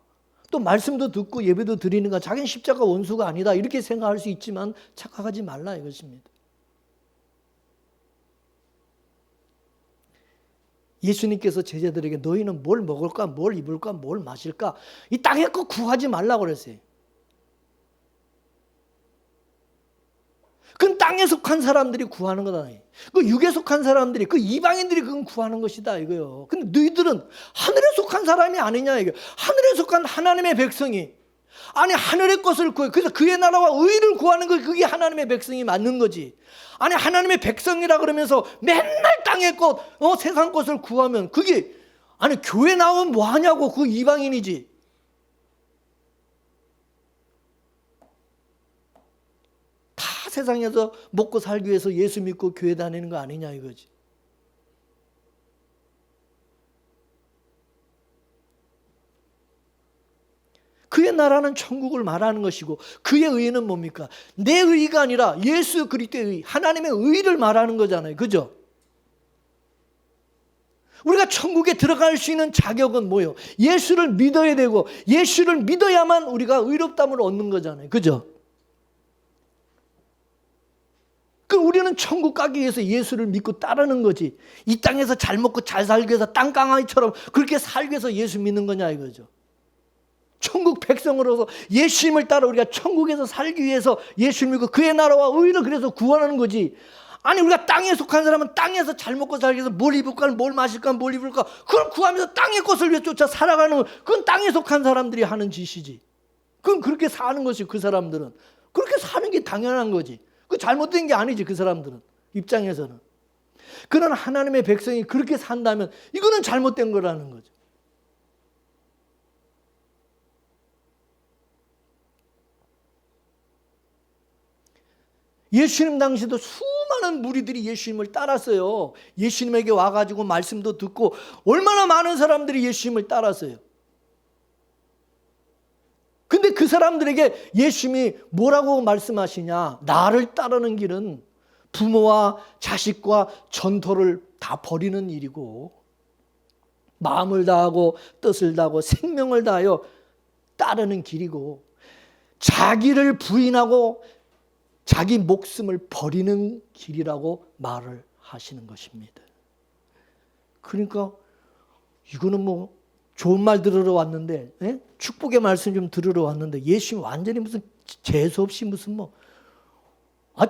또 말씀도 듣고 예배도 드리니까 자기는 십자가 원수가 아니다 이렇게 생각할 수 있지만 착각하지 말라 이것입니다. 예수님께서 제자들에게 너희는 뭘 먹을까, 뭘 입을까, 뭘 마실까 이 땅의 거 구하지 말라고 그랬어요. 그건 땅에 속한 사람들이 구하는 거다. 그 육에 속한 사람들이, 그 이방인들이 그건 구하는 것이다 이거요. 근데 너희들은 하늘에 속한 사람이 아니냐 이거. 하늘에 속한 하나님의 백성이, 아니 하늘의 것을 구해. 그래서 그의 나라와 의를 구하는 거, 그게 하나님의 백성이 맞는 거지. 아니 하나님의 백성이라 그러면서 맨날 땅의 것, 세상 것을 구하면 그게, 아니 교회 나오면 뭐 하냐고. 그 이방인이지. 다 세상에서 먹고 살기 위해서 예수 믿고 교회 다니는 거 아니냐 이거지. 그의 나라는 천국을 말하는 것이고, 그의 의는 뭡니까? 내 의가 아니라 예수 그리스도의 의, 하나님의 의를 말하는 거잖아요. 그죠? 우리가 천국에 들어갈 수 있는 자격은 뭐예요? 예수를 믿어야 되고, 예수를 믿어야만 우리가 의롭다함을 얻는 거잖아요. 그죠? 그 우리는 천국 가기 위해서 예수를 믿고 따르는 거지. 이 땅에서 잘 먹고 잘 살기 위해서 땅강아지처럼 그렇게 살기 위해서 예수 믿는 거냐 이거죠. 천국 백성으로서 예수님을 따라 우리가 천국에서 살기 위해서 예수를 믿고 그의 나라와 의를 그래서 구원하는 거지. 아니 우리가 땅에 속한 사람은 땅에서 잘 먹고 살기 위해서 뭘 입을까, 뭘 마실까, 뭘 입을까 그걸 구하면서 땅의 것을 위해 쫓아 살아가는, 그건 땅에 속한 사람들이 하는 짓이지. 그건 그렇게 사는 것이, 그 사람들은 그렇게 사는 게 당연한 거지. 그 잘못된 게 아니지. 그 사람들은 입장에서는. 그런 하나님의 백성이 그렇게 산다면 이거는 잘못된 거라는 거죠. 예수님 당시도 많은 무리들이 예수님을 따랐어요. 예수님에게 와가지고 말씀도 듣고 얼마나 많은 사람들이 예수님을 따랐어요. 근데 그 사람들에게 예수님이 뭐라고 말씀하시냐? 나를 따르는 길은 부모와 자식과 전토를 다 버리는 일이고 마음을 다하고 뜻을 다하고 생명을 다하여 따르는 길이고 자기를 부인하고 자기 목숨을 버리는 길이라고 말을 하시는 것입니다. 그러니까 이거는 뭐 좋은 말 들으러 왔는데, 축복의 말씀 좀 들으러 왔는데 예수님 완전히 무슨 재수 없이 무슨 뭐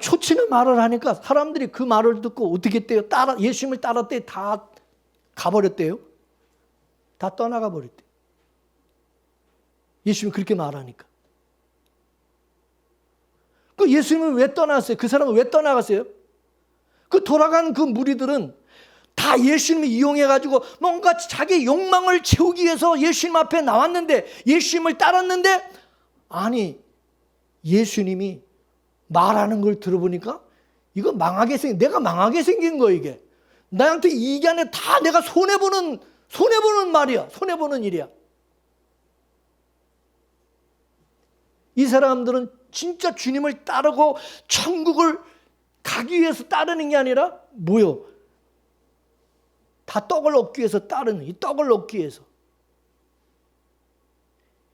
초치는 말을 하니까 사람들이 그 말을 듣고 어떻게 했대요? 예수님을 따랐대. 다 가버렸대요. 다 떠나가 버렸대. 예수님이 그렇게 말하니까. 그 예수님은 왜 떠났어요? 그 사람은 왜 떠나갔어요? 그 돌아간 그 무리들은 다 예수님을 이용해가지고 뭔가 자기 욕망을 채우기 위해서 예수님 앞에 나왔는데, 예수님을 따랐는데, 아니 예수님이 말하는 걸 들어보니까 이거 내가 망하게 생긴 거야. 이게 나한테 이게 안에 다 내가 손해보는 말이야. 손해보는 일이야. 이 사람들은 진짜 주님을 따르고 천국을 가기 위해서 따르는 게 아니라 뭐요? 다 떡을 얻기 위해서 따르는, 이 떡을 얻기 위해서,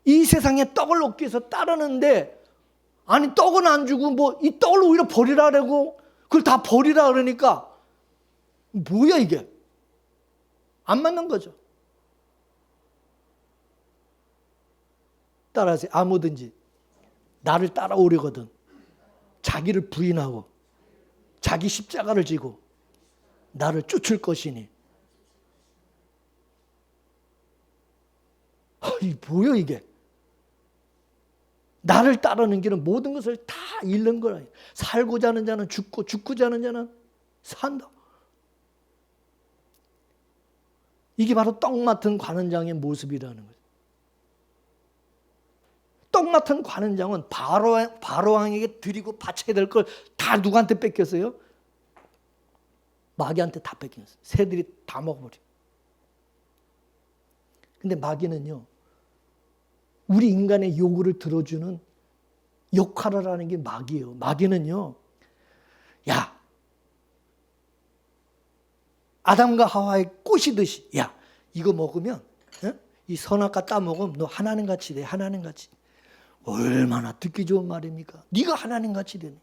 이 세상에 떡을 얻기 위해서 따르는데, 아니 떡은 안 주고 뭐 이 떡을 오히려 버리라고, 그걸 다 버리라 그러니까 뭐야 이게? 안 맞는 거죠. 따라하세요. 아무든지 나를 따라오려거든 자기를 부인하고 자기 십자가를 지고 나를 쫓을 것이니. 이 뭐야 이게? 나를 따르는 길은 모든 것을 다 잃는 거라. 살고자 하는 자는 죽고 죽고자 하는 자는 산다. 이게 바로 떡 맡은 관원장의 모습이라는 거죠. 떡 맡은 관원장은 바로왕에게 드리고 바쳐야 될 걸 다 누구한테 뺏겼어요? 마귀한테 다 뺏겼어요. 새들이 다 먹어버려. 근데 마귀는요, 우리 인간의 요구를 들어주는 역할을 하는 게 마귀예요. 마귀는요, 야, 아담과 하와의 꼬시듯이, 야, 이거 먹으면, 이 선악과 따먹으면 너 하나님 같이 돼. 하나님 같이. 얼마나 듣기 좋은 말입니까? 네가 하나님 같이 되네.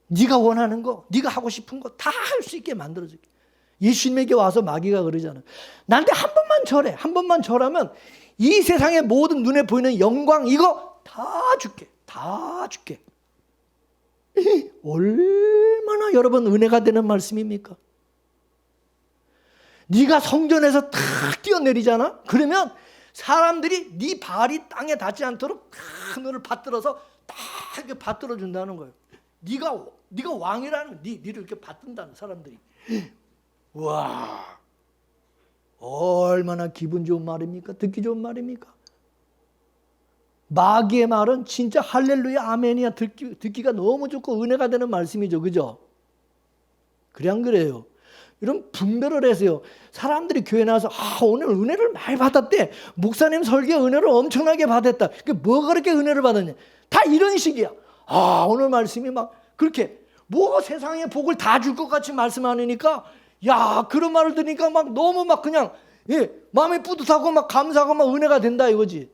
네가 원하는 거, 네가 하고 싶은 거 다 할 수 있게 만들어줄게. 예수님에게 와서 마귀가 그러잖아요. 나한테 한 번만 절해. 한 번만 절하면 이 세상의 모든 눈에 보이는 영광 이거 다 줄게. 다 줄게. 얼마나 여러분 은혜가 되는 말씀입니까? 네가 성전에서 탁 뛰어내리잖아. 그러면 사람들이 네 발이 땅에 닿지 않도록 탁 너를 받들어서 딱 이렇게 받들어 준다는 거예요. 네가 왕이라는 니를 이렇게 받든다는 사람들이. 와, 얼마나 기분 좋은 말입니까? 듣기 좋은 말입니까? 마귀의 말은 진짜 할렐루야 아멘이야. 듣기가 너무 좋고 은혜가 되는 말씀이죠. 그죠? 그래 안 그래요? 이런 분별을 해서요. 사람들이 교회 나와서 오늘 은혜를 많이 받았대. 목사님 설교에 은혜를 엄청나게 받았다. 뭐가 그렇게 은혜를 받았냐? 다 이런 식이야. 오늘 말씀이 막 그렇게 뭐 세상에 복을 다 줄 것 같이 말씀하니까 야, 그런 말을 들으니까 막 너무 막 그냥 마음이 뿌듯하고 막 감사하고 막 은혜가 된다 이거지.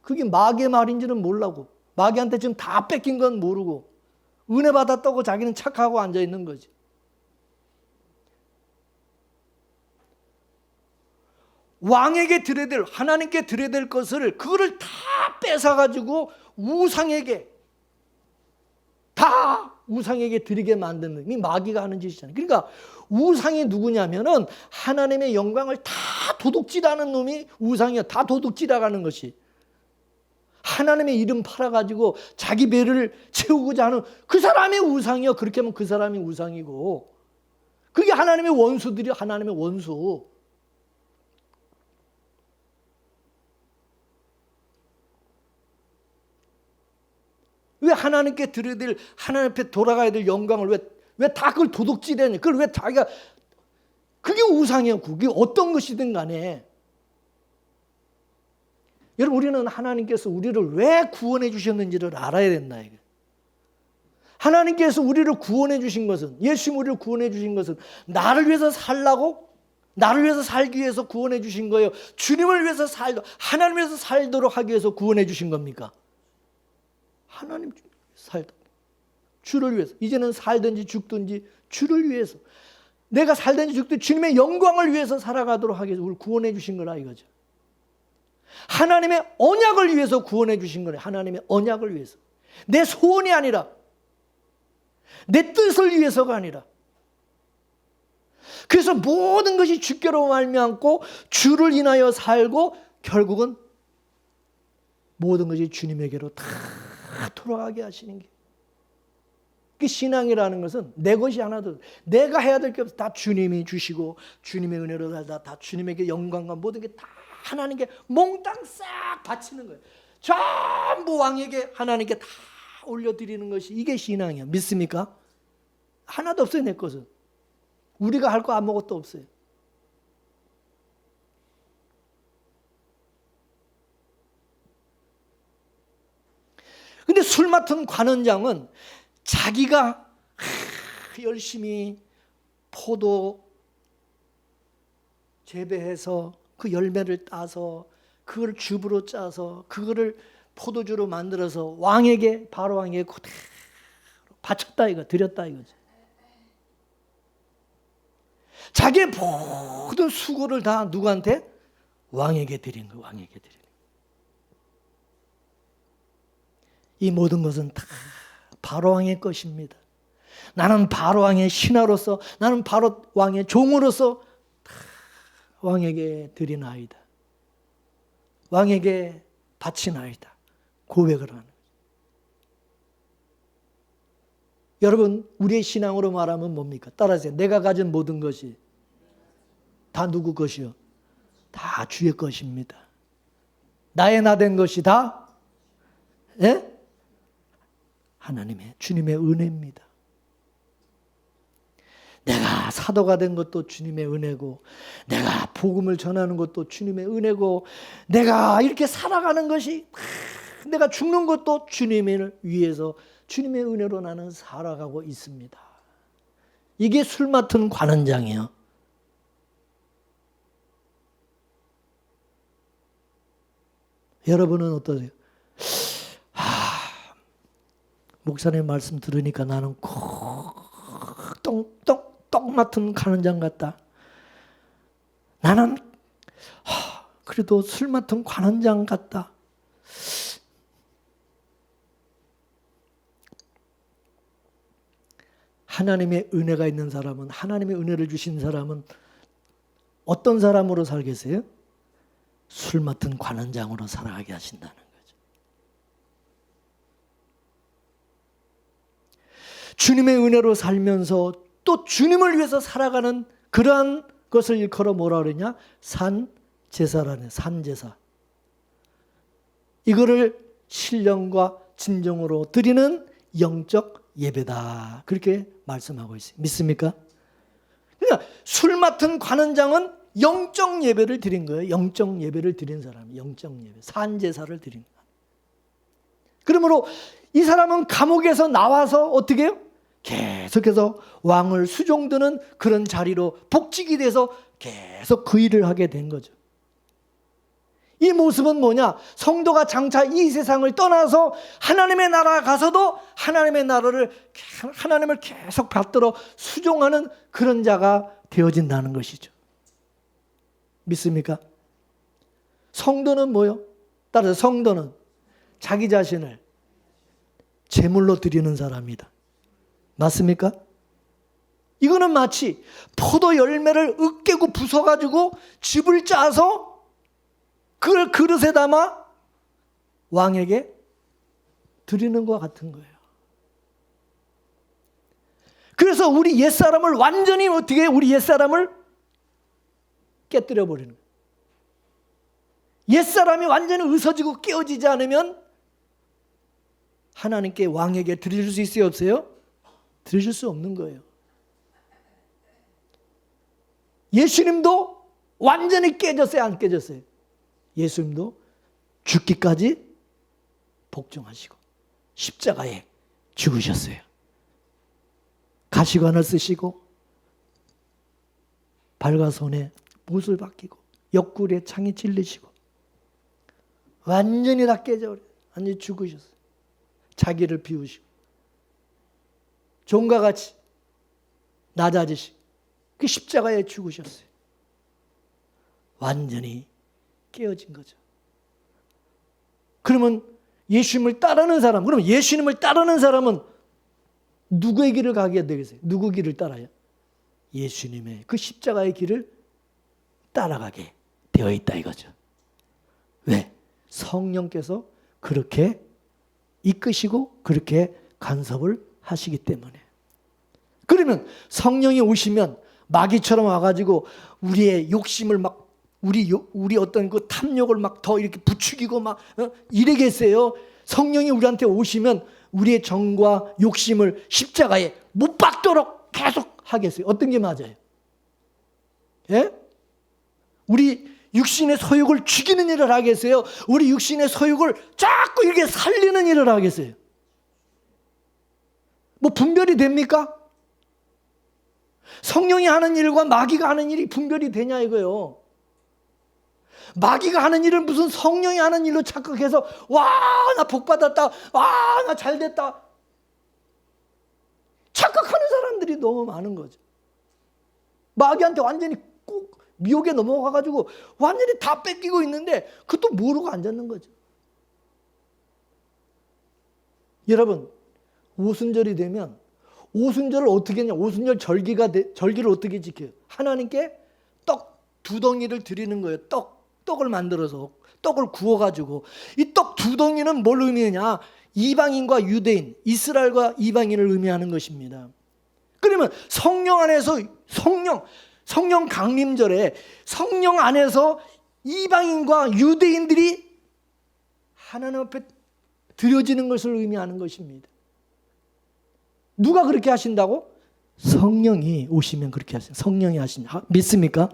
그게 마귀의 말인지는 몰라고, 마귀한테 지금 다 뺏긴 건 모르고 은혜 받았다고 자기는 착하고 앉아 있는 거지. 왕에게 드려야 될, 하나님께 드려야 될 것을 그거를 다 뺏어가지고 우상에게 드리게 만드는 이 마귀가 하는 짓이잖아요. 그러니까 우상이 누구냐면은 하나님의 영광을 다 도둑질하는 놈이 우상이야. 다 도둑질하는 것이. 하나님의 이름 팔아가지고 자기 배를 채우고자 하는 그 사람이 우상이요. 그렇게 하면 그 사람이 우상이고, 그게 하나님의 원수들이 하나님의 원수. 왜 하나님께 드려야 될, 하나님 앞에 돌아가야 될 영광을 왜 다 그걸 도둑질하냐? 그걸 왜 자기가, 그게 우상이야. 그게 어떤 것이든 간에. 여러분, 우리는 하나님께서 우리를 왜 구원해 주셨는지를 알아야 된다. 이게. 하나님께서 우리를 구원해 주신 것은, 예수님 우리를 구원해 주신 것은 나를 위해서 살라고, 나를 위해서 살기 위해서 구원해 주신 거예요. 주님을 위해서 하나님 위해서 살도록 하기 위해서 구원해 주신 겁니까? 하나님 살다. 주를 위해서. 이제는 살든지 죽든지 주를 위해서. 내가 살든지 죽든지 주님의 영광을 위해서 살아가도록 하기 위해서 우리를 구원해 주신 거라 이거죠. 하나님의 언약을 위해서 구원해 주신 거예요. 하나님의 언약을 위해서. 내 소원이 아니라, 내 뜻을 위해서가 아니라. 그래서 모든 것이 주께로 말미암고 주를 인하여 살고 결국은 모든 것이 주님에게로 다 돌아가게 하시는 게. 그 신앙이라는 것은 내 것이 하나도, 내가 해야 될 게 없어. 다 주님이 주시고 주님의 은혜로 살다 다 주님에게 영광과 모든 게 다 하나님께 몽땅 싹 바치는 거예요. 전부 왕에게, 하나님께 다 올려드리는 것이, 이게 신앙이야. 믿습니까? 하나도 없어요. 내 것은. 우리가 할 거 아무것도 없어요. 근데 술 맡은 관원장은 자기가 열심히 포도 재배해서 그 열매를 따서 그걸 즙으로 짜서 그거를 포도주로 만들어서 왕에게, 바로 왕에게 그대로 바쳤다 이거, 드렸다 이거지. 자기의 모든 수고를 다 누구한테? 왕에게 드린 거, 왕에게 드린 거. 이 모든 것은 다 바로 왕의 것입니다. 나는 바로 왕의 신하로서, 나는 바로 왕의 종으로서 다 왕에게 드리나이다. 왕에게 바치나이다. 고백을 하는 거죠. 여러분, 우리의 신앙으로 말하면 뭡니까? 따라하세요. 내가 가진 모든 것이 다 누구 것이요? 다 주의 것입니다. 나의 나 된 것이 다 하나님의, 주님의 은혜입니다. 내가 사도가 된 것도 주님의 은혜고, 내가 복음을 전하는 것도 주님의 은혜고, 내가 이렇게 살아가는 것이, 내가 죽는 것도 주님을 위해서 주님의 은혜로 나는 살아가고 있습니다. 이게 술 맡은 관원장이에요. 여러분은 어떠세요? 목사님 말씀 들으니까 나는 떡 맡은 관원장 같다. 나는 그래도 술 맡은 관원장 같다. 하나님의 은혜가 있는 사람은, 하나님의 은혜를 주신 사람은 어떤 사람으로 살겠어요? 술 맡은 관원장으로 살아가게 하신다는 거죠. 주님의 은혜로 살면서 또 주님을 위해서 살아가는 그러한 것을 일컬어 뭐라 그러냐? 산제사라네. 산제사. 이거를 신령과 진정으로 드리는 영적 예배다. 그렇게 말씀하고 있어요. 믿습니까? 그러니까 술 맡은 관원장은 영적 예배를 드린 거예요. 영적 예배를 드린 사람이 영적 예배, 산제사를 드린 거예요. 그러므로 이 사람은 감옥에서 나와서 어떻게 해요? 계속해서 왕을 수종드는 그런 자리로 복직이 돼서 계속 그 일을 하게 된 거죠. 이 모습은 뭐냐? 성도가 장차 이 세상을 떠나서 하나님의 나라에 가서도 하나님의 나라를, 하나님을 계속 받들어 수종하는 그런 자가 되어진다는 것이죠. 믿습니까? 성도는 뭐요? 따라서 성도는 자기 자신을 제물로 드리는 사람이다. 맞습니까? 이거는 마치 포도 열매를 으깨고 부숴가지고 즙을 짜서 그걸 그릇에 담아 왕에게 드리는 것과 같은 거예요. 그래서 우리 옛사람을 완전히 어떻게, 우리 옛사람을 깨뜨려 버리는 거예요. 옛사람이 완전히 으서지고 깨어지지 않으면 하나님께 왕에게 드릴 수 있어요, 없어요? 드릴 수 없는 거예요. 예수님도 완전히 깨졌어요, 안 깨졌어요? 예수님도 죽기까지 복종하시고 십자가에 죽으셨어요. 가시관을 쓰시고 발과 손에 못을 박히고 옆구리에 창이 찔리시고 완전히 다 깨져버려요. 완전히 죽으셨어요. 자기를 비우시고 종과 같이 낮아지시고 그 십자가에 죽으셨어요. 완전히 깨어진 거죠. 그러면 예수님을 따르는 사람, 그럼 예수님을 따르는 사람은 누구의 길을 가게 되겠어요? 누구 길을 따라요? 예수님의 그 십자가의 길을 따라가게 되어 있다 이거죠. 왜? 성령께서 그렇게 이끄시고 그렇게 간섭을 하시기 때문에. 그러면 성령이 오시면 마귀처럼 와가지고 우리의 욕심을 막 우리 어떤 그 탐욕을 막 더 이렇게 부추기고 막 이러겠어요. 성령이 우리한테 오시면 우리의 정과 욕심을 십자가에 못 박도록 계속 하겠어요. 어떤 게 맞아요? 예? 우리 육신의 소욕을 죽이는 일을 하겠어요? 우리 육신의 소욕을 자꾸 이렇게 살리는 일을 하겠어요? 뭐 분별이 됩니까? 성령이 하는 일과 마귀가 하는 일이 분별이 되냐 이거요. 마귀가 하는 일을 무슨 성령이 하는 일로 착각해서 와, 나 복 받았다. 와, 나 잘 됐다. 착각하는 사람들이 너무 많은 거죠. 마귀한테 완전히 꼭 미혹에 넘어가가지고 완전히 다 뺏기고 있는데 그것도 모르고 앉았는 거죠. 여러분, 오순절이 되면 오순절을 어떻게 했냐? 오순절 절기를 어떻게 지켜요? 하나님께 떡 2덩이를 드리는 거예요. 떡을 만들어서 떡을 구워가지고 이 떡 2덩이는 뭘 의미하냐? 이방인과 유대인, 이스라엘과 이방인을 의미하는 것입니다. 그러면 성령 안에서 성령 강림절에 성령 안에서 이방인과 유대인들이 하나님 앞에 드려지는 것을 의미하는 것입니다. 누가 그렇게 하신다고? 성령이 오시면 그렇게 하세요. 성령이 하신다. 믿습니까?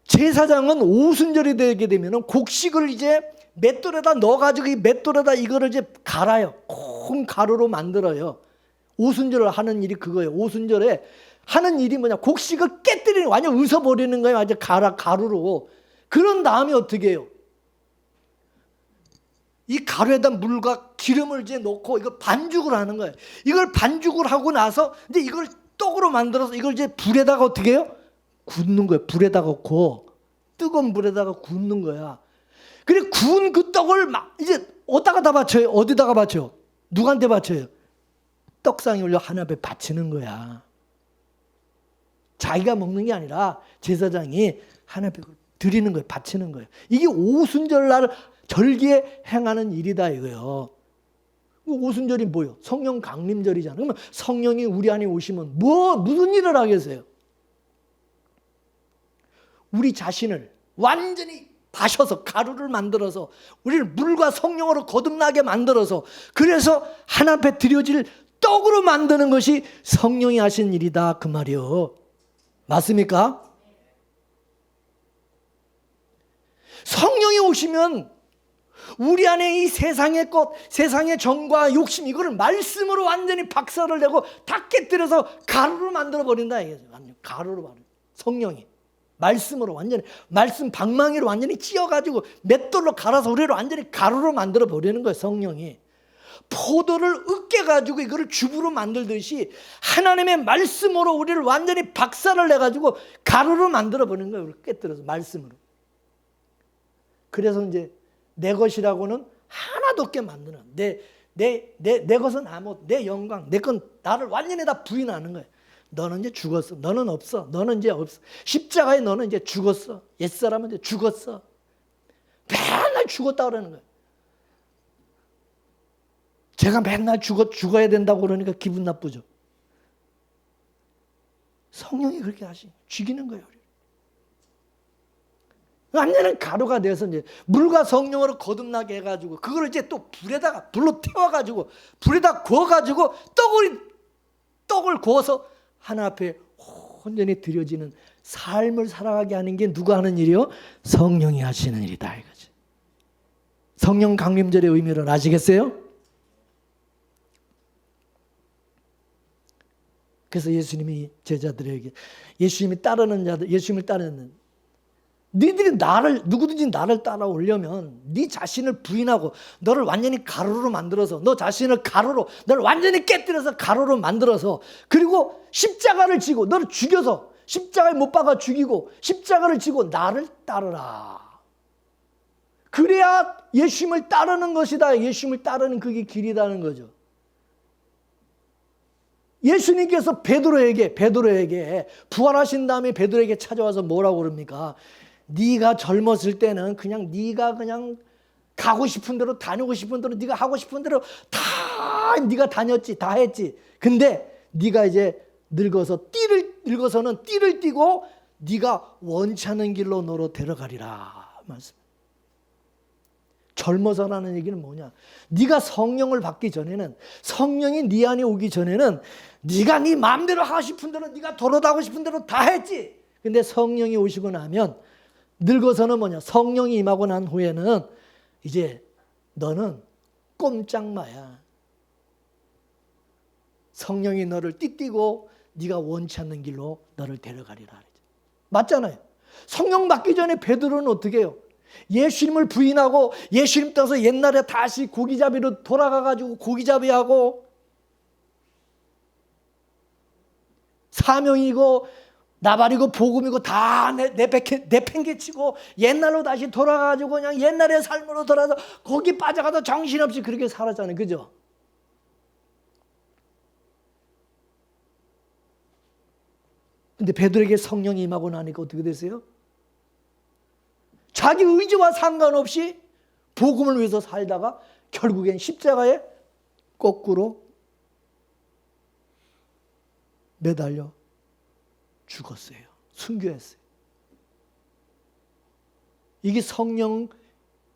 제사장은 오순절이 되게 되면 곡식을 이제 맷돌에다 넣어가지고 이 맷돌에다 이거를 이제 갈아요. 콩 가루로 만들어요. 오순절을 하는 일이 그거예요. 오순절에 하는 일이 뭐냐? 곡식을 깨뜨리는, 완전 으서버리는 거예요. 완전 가루로. 그런 다음에 어떻게 해요? 이 가루에다 물과 기름을 이제 넣고 이걸 반죽을 하는 거예요. 이걸 반죽을 하고 나서 이제 이걸 떡으로 만들어서 이걸 이제 불에다가 어떻게 해요? 굽는 거예요. 불에다가 구워. 뜨거운 불에다가 굽는 거야. 그래 구운 그 떡을 막 이제 어디다가 다 바쳐요? 어디다가 바쳐요? 누구한테 바쳐요? 떡상에 올려 하나님 앞에 바치는 거야. 자기가 먹는 게 아니라 제사장이 하나님 앞에 드리는 거예요. 바치는 거예요. 이게 오순절날 절기에 행하는 일이다 이거예요. 오순절이 뭐예요? 성령 강림절이잖아요. 그러면 성령이 우리 안에 오시면 무슨 일을 하겠어요? 우리 자신을 완전히 다셔서 가루를 만들어서 우리를 물과 성령으로 거듭나게 만들어서 그래서 하나님 앞에 드려질 떡으로 만드는 것이 성령이 하신 일이다 그 말이요. 맞습니까? 성령이 오시면 우리 안에 이 세상의 것, 세상의 정과 욕심 이거를 말씀으로 완전히 박살을 내고 다 깨뜨려서 가루로 만들어 버린다 이거죠. 가루로 만들어. 성령이 말씀으로 완전히 말씀 방망이로 완전히 찧어가지고 맷돌로 갈아서 우리를 완전히 가루로 만들어 버리는 거예요. 성령이 포도를 으깨가지고 이거를 주부로 만들듯이 하나님의 말씀으로 우리를 완전히 박살을 내가지고 가루로 만들어 버리는 거예요. 우리를 깨뜨려서 말씀으로. 그래서 이제 내 것이라고는 하나도 없게 만드는 내 것은 아무 내 영광 내 건 나를 완전히 다 부인하는 거예요. 너는 이제 죽었어. 너는 없어. 너는 이제 없어. 십자가에 너는 이제 죽었어. 옛사람은 이제 죽었어. 맨날 죽었다 그러는 거예요. 제가 맨날 죽어야 된다고 그러니까 기분 나쁘죠. 성령이 그렇게 하시 죽이는 거예요. 완전한 가루가 돼서 이제 물과 성령으로 거듭나게 해가지고 그걸 이제 또 불로 태워가지고 불에다 구워가지고 떡을 구워서 하나님 앞에 온전히 드려지는 삶을 살아가게 하는 게 누가 하는 일이요? 성령이 하시는 일이다 이거지. 성령 강림절의 의미를 아시겠어요? 그래서 예수님이 제자들에게 예수님을 따르는 너희들이 누구든지 나를 따라오려면 네 자신을 부인하고 너를 완전히 가루로 만들어서 너 자신을 너를 완전히 깨뜨려서 가루로 만들어서 그리고 십자가를 지고 너를 죽여서 십자가에 못 박아 죽이고 십자가를 지고 나를 따르라. 그래야 예수님을 따르는 것이다. 예수님을 따르는 그게 길이라는 거죠. 예수님께서 베드로에게 부활하신 다음에 베드로에게 찾아와서 뭐라고 그럽니까? 네가 젊었을 때는 네가 가고 싶은 대로 다니고 싶은 대로 네가 하고 싶은 대로 다 네가 다녔지, 다 했지. 근데 네가 이제 늙어서는 띠를 띠고 네가 원치 않는 길로 너로 데려가리라 말씀. 젊어서라는 얘기는 뭐냐? 네가 성령을 받기 전에는 성령이 네 안에 오기 전에는 네가 네 마음대로 하고 싶은 대로 네가 돌아가고 싶은 대로 다 했지. 근데 성령이 오시고 나면 늙어서는 뭐냐? 성령이 임하고 난 후에는 이제 너는 꼼짝마야. 성령이 너를 띠띠고 네가 원치 않는 길로 너를 데려가리라. 맞잖아요. 성령 받기 전에 베드로는 어떻게 해요? 예수님을 부인하고 예수님 떠서 옛날에 다시 고기잡이로 돌아가가지고 고기잡이하고 사명이고 나발이고 복음이고 다 내팽개치고 옛날로 다시 돌아가가지고 그냥 옛날의 삶으로 돌아서 거기 빠져가서 정신없이 그렇게 살았잖아요. 그죠? 근데 베드로에게 성령이 임하고 나니까 어떻게 됐어요? 자기 의지와 상관없이 복음을 위해서 살다가 결국엔 십자가에 거꾸로 매달려 죽었어요. 순교했어요. 이게 성령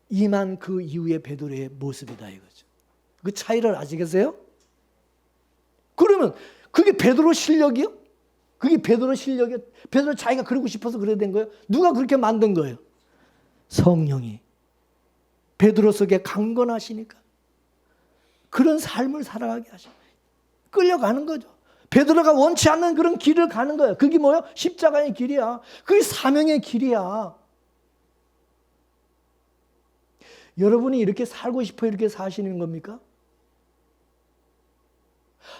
임한 그 이후의 베드로의 모습이다 이거죠. 그 차이를 아시겠어요? 그러면 그게 베드로 실력이요? 그게 베드로 실력이요? 베드로 자기가 그러고 싶어서 그래야 된 거예요? 누가 그렇게 만든 거예요? 성령이 베드로 속에 강건하시니까 그런 삶을 살아가게 하셔. 끌려가는 거죠. 베드로가 원치 않는 그런 길을 가는 거예요. 그게 뭐예요? 십자가의 길이야. 그게 사명의 길이야. 여러분이 이렇게 살고 싶어 이렇게 사시는 겁니까?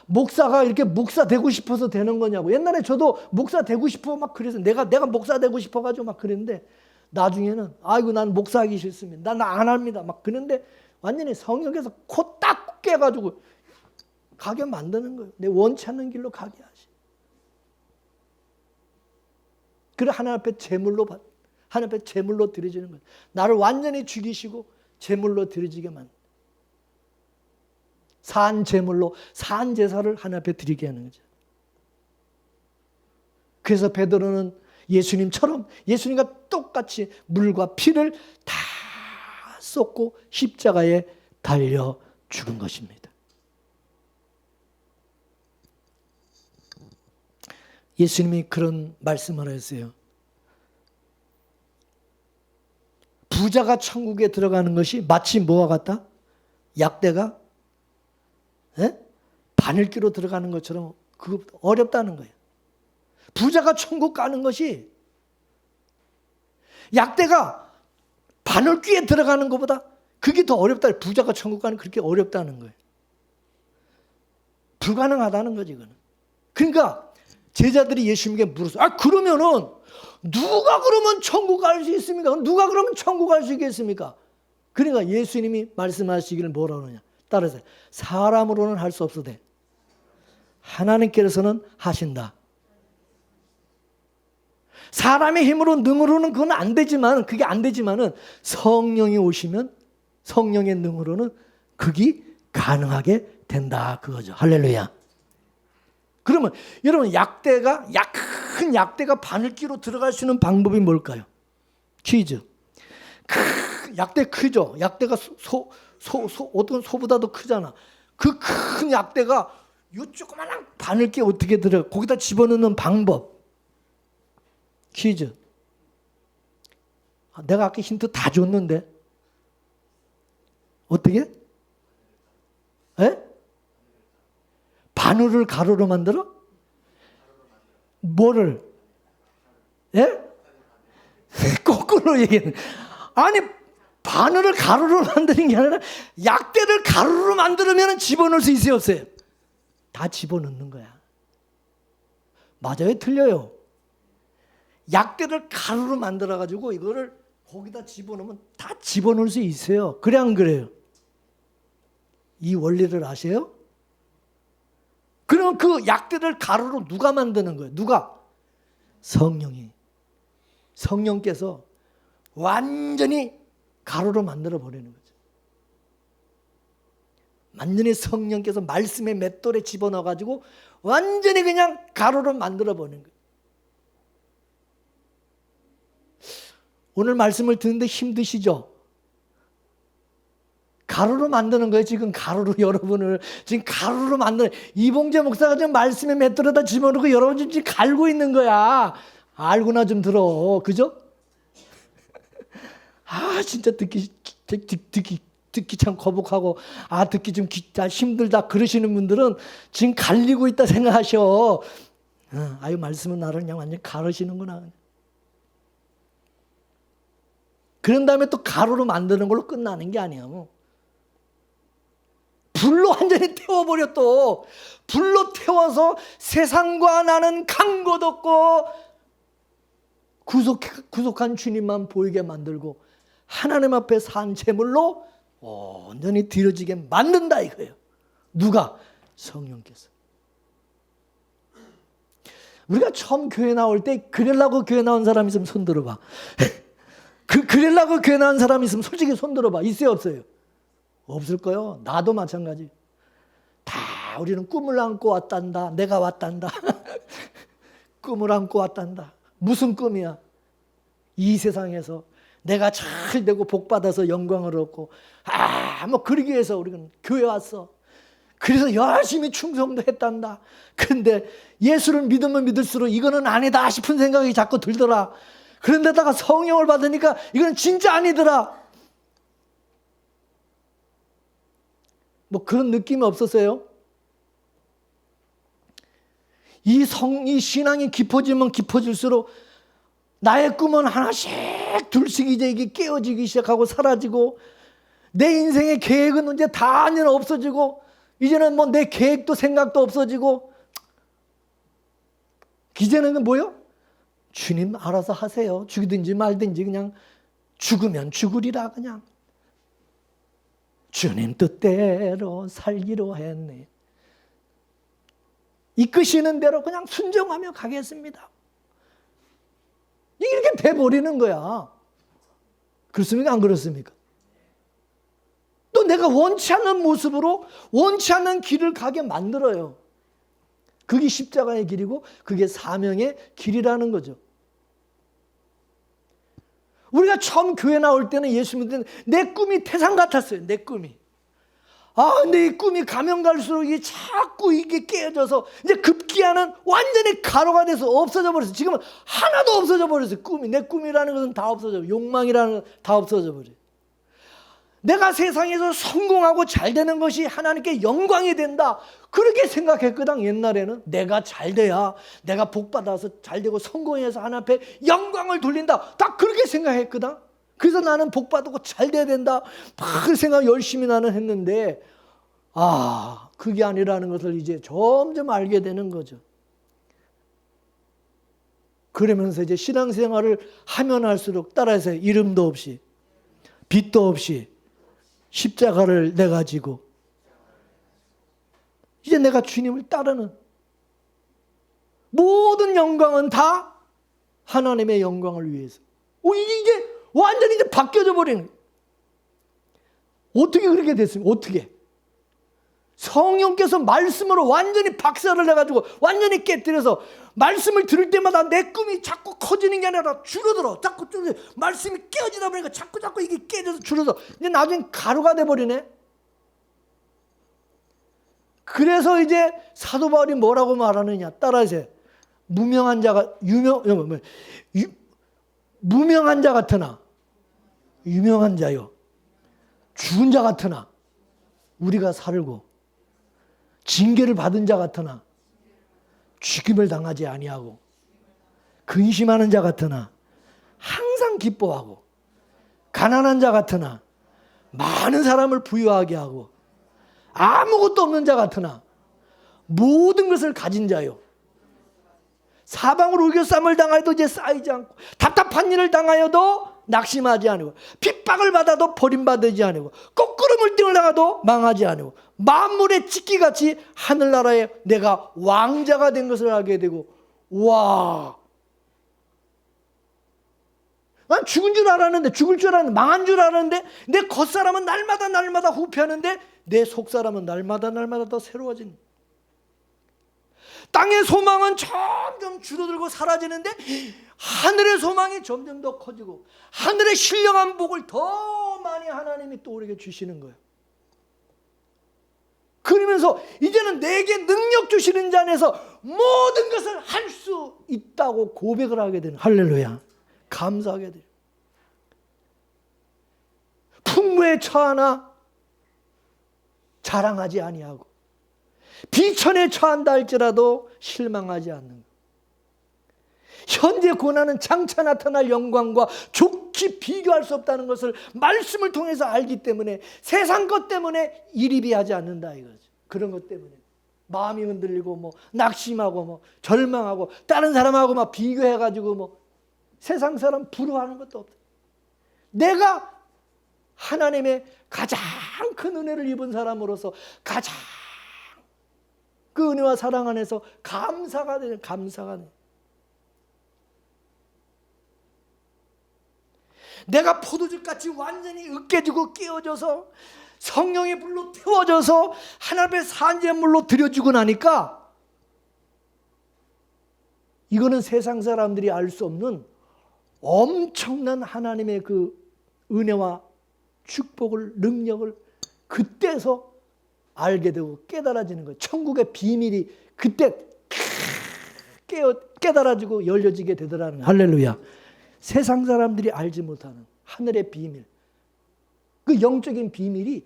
목사가 이렇게 목사 되고 싶어서 되는 거냐고. 옛날에 저도 목사 되고 싶어 막 그래서 내가 목사 되고 싶어가지고 막 그랬는데 나중에는 아이고 난 목사하기 싫습니다. 난 안 합니다. 막 그런데 완전히 성령께서 코 딱 깨가지고 가게 만드는 거예요. 내 원치 않는 길로 가게 하시. 그래 하나님 앞에 제물로 드려지는 거예요. 나를 완전히 죽이시고 제물로 드려지게 만. 산 제물로 산 제사를 하나님 앞에 드리게 하는 거죠. 그래서 베드로는 예수님처럼 예수님과 똑같이 물과 피를 다 쏟고 십자가에 달려 죽은 것입니다. 예수님이 그런 말씀을 했어요. 부자가 천국에 들어가는 것이 마치 뭐와 같다? 약대가 바늘귀로 들어가는 것처럼 그거 어렵다는 거예요. 부자가 천국 가는 것이 약대가 바늘귀에 들어가는 것보다 그게 더 어렵다. 부자가 천국 가는 그렇게 어렵다는 거예요. 불가능하다는 거지 이거는. 그러니까 제자들이 예수님께 물었어요. 그러면은 누가 그러면 천국 갈 수 있습니까? 누가 그러면 천국 갈 수 있겠습니까? 그러니까 예수님이 말씀하시기를 뭐라 그러냐. 따라서 사람으로는 할 수 없으되 하나님께서는 하신다. 사람의 힘으로 능으로는 그건 안 되지만 그게 안 되지만은 성령이 오시면 성령의 능으로는 그게 가능하게 된다 그거죠. 할렐루야. 그러면 여러분 큰 약대가 바늘귀로 들어갈 수 있는 방법이 뭘까요? 퀴즈. 약대 크죠? 약대가 어떤 소보다도 크잖아. 그 큰 약대가 요 조그마한 바늘게 어떻게 들어? 거기다 집어넣는 방법. 퀴즈. 내가 아까 힌트 다 줬는데. 어떻게? 에? 바늘을 가루로 만들어? 뭐를? 예? 거꾸로 얘기해. 아니, 바늘을 가루로 만드는 게 아니라 약대를 가루로 만들면 집어넣을 수 있어요, 없어요? 다 집어넣는 거야. 맞아요? 틀려요? 약대를 가루로 만들어가지고 이거를 거기다 집어넣으면 다 집어넣을 수 있어요. 그래, 안 그래요? 이 원리를 아세요? 그럼 그 약대를 가루로 누가 만드는 거예요? 누가? 성령이. 성령께서 완전히 가루로 만들어 버리는 거죠. 완전히 성령께서 말씀의 맷돌에 집어넣어 가지고 완전히 그냥 가루로 만들어 버리는 거예요. 오늘 말씀을 듣는데 힘드시죠? 가루로 만드는 거예요. 지금 가루로 여러분을 지금 가루로 만드는 이봉재 목사가 지금 말씀의 맷돌에다 집어넣고 여러분 지금 갈고 있는 거야. 알고나 좀 들어. 그죠? 아, 진짜 듣기 참 거북하고, 아, 듣기 좀 힘들다 그러시는 분들은 지금 갈리고 있다 생각하셔. 아유, 말씀은 나를 그냥 완전히 가르시는구나. 그런 다음에 또 가루로 만드는 걸로 끝나는 게 아니야. 뭐. 불로 완전히 태워버려 또. 불로 태워서 세상과 나는 간 것 없고 구속한 주님만 보이게 만들고 하나님 앞에 산 제물로 온전히 드려지게 만든다 이거예요. 누가? 성령께서. 우리가 처음 교회 나올 때 그러려고 교회 나온 사람 있으면 손 들어봐. 그러려고 교회 나온 사람 있으면 솔직히 손 들어봐. 있어요, 없어요? 없을 거요. 나도 마찬가지. 다 우리는 꿈을 안고 왔단다. 내가 왔단다. 꿈을 안고 왔단다. 무슨 꿈이야? 이 세상에서 내가 잘 되고 복 받아서 영광을 얻고 뭐 그러기 위해서 우리는 교회 왔어. 그래서 열심히 충성도 했단다. 근데 예수를 믿으면 믿을수록 이거는 아니다 싶은 생각이 자꾸 들더라. 그런데다가 성령을 받으니까 이건 진짜 아니더라. 뭐 그런 느낌이 없었어요? 이 신앙이 깊어지면 깊어질수록 나의 꿈은 하나씩 둘씩 이제 이게 깨어지기 시작하고 사라지고 내 인생의 계획은 이제 다 없어지고 이제는 뭐 내 계획도 생각도 없어지고 이제는 뭐요? 주님 알아서 하세요. 죽이든지 말든지 그냥 죽으면 죽으리라 그냥. 주님 뜻대로 살기로 했네. 이끄시는 대로 그냥 순종하며 가겠습니다. 이렇게 돼버리는 거야. 그렇습니까? 안 그렇습니까? 또 내가 원치 않는 모습으로 원치 않는 길을 가게 만들어요. 그게 십자가의 길이고 그게 사명의 길이라는 거죠. 우리가 처음 교회 나올 때는 예수 믿을 때는 내 꿈이 태산 같았어요. 내 꿈이. 근데 이 꿈이 가면 갈수록 이게 자꾸 이게 깨어져서 이제 급기야는 완전히 가루가 돼서 없어져 버렸어요. 지금은 하나도 없어져 버렸어요. 꿈이. 내 꿈이라는 것은 다 없어져 버려요. 욕망이라는 건 다 없어져 버려요. 내가 세상에서 성공하고 잘 되는 것이 하나님께 영광이 된다. 그렇게 생각했거든. 옛날에는 내가 잘 돼야 내가 복 받아서 잘 되고 성공해서 하나님 앞에 영광을 돌린다. 딱 그렇게 생각했거든. 그래서 나는 복 받고 잘 돼야 된다. 막 그 생각 열심히 나는 했는데 그게 아니라는 것을 이제 점점 알게 되는 거죠. 그러면서 이제 신앙생활을 하면 할수록 따라서 이름도 없이 빚도 없이 십자가를 내가지고 이제 내가 주님을 따르는 모든 영광은 다 하나님의 영광을 위해서. 이게 완전히 이제 바뀌어져 버리는 거예요. 어떻게 그렇게 됐습니까? 어떻게? 성령께서 말씀으로 완전히 박살을 내가지고 완전히 깨뜨려서 말씀을 들을 때마다 내 꿈이 자꾸 커지는 게 아니라 줄어들어. 자꾸 줄어들어. 말씀이 깨어지다 보니까 자꾸 이게 깨져서 줄어들어. 이제 나중에 가루가 돼버리네. 그래서 이제 사도 바울이 뭐라고 말하느냐. 따라하세요. 무명한 자가 무명한 자 같으나 유명한 자요. 죽은 자 같으나 우리가 살고 징계를 받은 자 같으나 죽임을 당하지 아니하고 근심하는 자 같으나 항상 기뻐하고 가난한 자 같으나 많은 사람을 부유하게 하고 아무것도 없는 자 같으나 모든 것을 가진 자요. 사방으로 우겨쌈을 당하여도 이제 쌓이지 않고 답답한 일을 당하여도 낙심하지 않고 핍박을 받아도 버림받지 않고 거꾸로 물등을 나가도 망하지 않고 만물의 찍기같이 하늘나라에 내가 왕자가 된 것을 알게 되고 와, 난 죽은 줄 알았는데 죽을 줄 알았는데 망한 줄 알았는데 내 겉사람은 날마다 후패하는데 내 속사람은 날마다 더 새로워진 땅의 소망은 점점 줄어들고 사라지는데 하늘의 소망이 점점 더 커지고 하늘의 신령한 복을 더 많이 하나님이 또 우리에게 주시는 거예요. 그러면서 이제는 내게 능력 주시는 자 안에서 모든 것을 할 수 있다고 고백을 하게 되는 할렐루야. 감사하게 돼요. 풍부에 처하나 자랑하지 아니하고 비천에 처한다 할지라도 실망하지 않는 것. 현재 고난은 장차 나타날 영광과 좋게 비교할 수 없다는 것을 말씀을 통해서 알기 때문에 세상 것 때문에 일입이하지 않는다 이거죠. 그런 것 때문에 마음이 흔들리고 뭐 낙심하고 뭐 절망하고 다른 사람하고 막 비교해가지고 뭐 세상 사람 부러워하는 것도 없다. 내가 하나님의 가장 큰 은혜를 입은 사람으로서 가장 그 은혜와 사랑 안에서 감사가 되는 감사가 되는. 내가 포도즙같이 완전히 으깨지고 깨어져서 성령의 불로 태워져서 하나님의 산재물로 들여주고 나니까 이거는 세상 사람들이 알 수 없는 엄청난 하나님의 그 은혜와 축복을 능력을 그때서 알게 되고 깨달아지는 거예요. 천국의 비밀이 그때 깨달아지고 열려지게 되더라는 거예요. 할렐루야. 세상 사람들이 알지 못하는 하늘의 비밀, 그 영적인 비밀이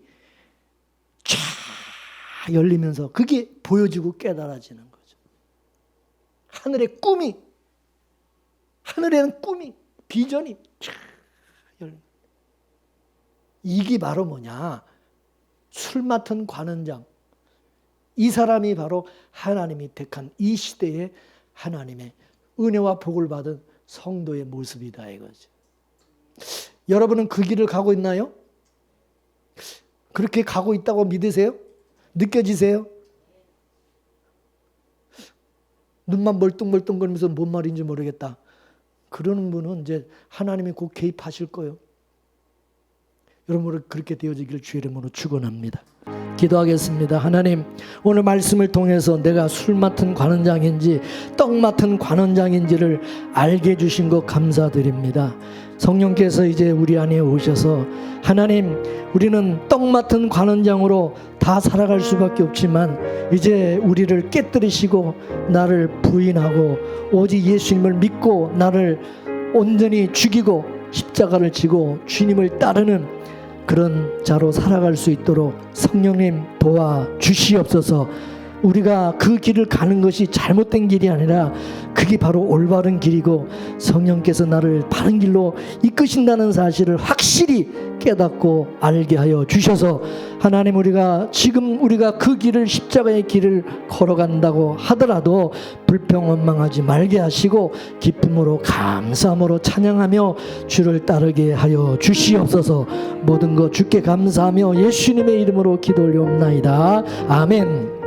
쫙 열리면서 그게 보여지고 깨달아지는 거죠. 하늘의 꿈이, 하늘에는 꿈이, 비전이 쫙 열립니다. 이게 바로 뭐냐? 술 맡은 관원장. 이 사람이 바로 하나님이 택한 이 시대의 하나님의 은혜와 복을 받은 성도의 모습이다 이거죠. 여러분은 그 길을 가고 있나요? 그렇게 가고 있다고 믿으세요? 느껴지세요? 눈만 멀뚱멀뚱거리면서 뭔 말인지 모르겠다. 그러는 분은 이제 하나님이 곧 개입하실 거예요. 여러분 그렇게 되어지기를 주의 이름으로 축원합니다. 기도하겠습니다. 하나님, 오늘 말씀을 통해서 내가 술 맡은 관원장인지 떡 맡은 관원장인지를 알게 해주신 것 감사드립니다. 성령께서 이제 우리 안에 오셔서 하나님, 우리는 떡 맡은 관원장으로 다 살아갈 수밖에 없지만 이제 우리를 깨뜨리시고 나를 부인하고 오직 예수님을 믿고 나를 온전히 죽이고 십자가를 지고 주님을 따르는 그런 자로 살아갈 수 있도록 성령님 도와주시옵소서. 우리가 그 길을 가는 것이 잘못된 길이 아니라 그게 바로 올바른 길이고 성령께서 나를 바른 길로 이끄신다는 사실을 확실히 깨닫고 알게 하여 주셔서 하나님, 지금 우리가 그 길을, 십자가의 길을 걸어간다고 하더라도 불평원망하지 말게 하시고 기쁨으로 감사함으로 찬양하며 주를 따르게 하여 주시옵소서. 모든 것 주께 감사하며 예수님의 이름으로 기도 올려옵나이다. 아멘.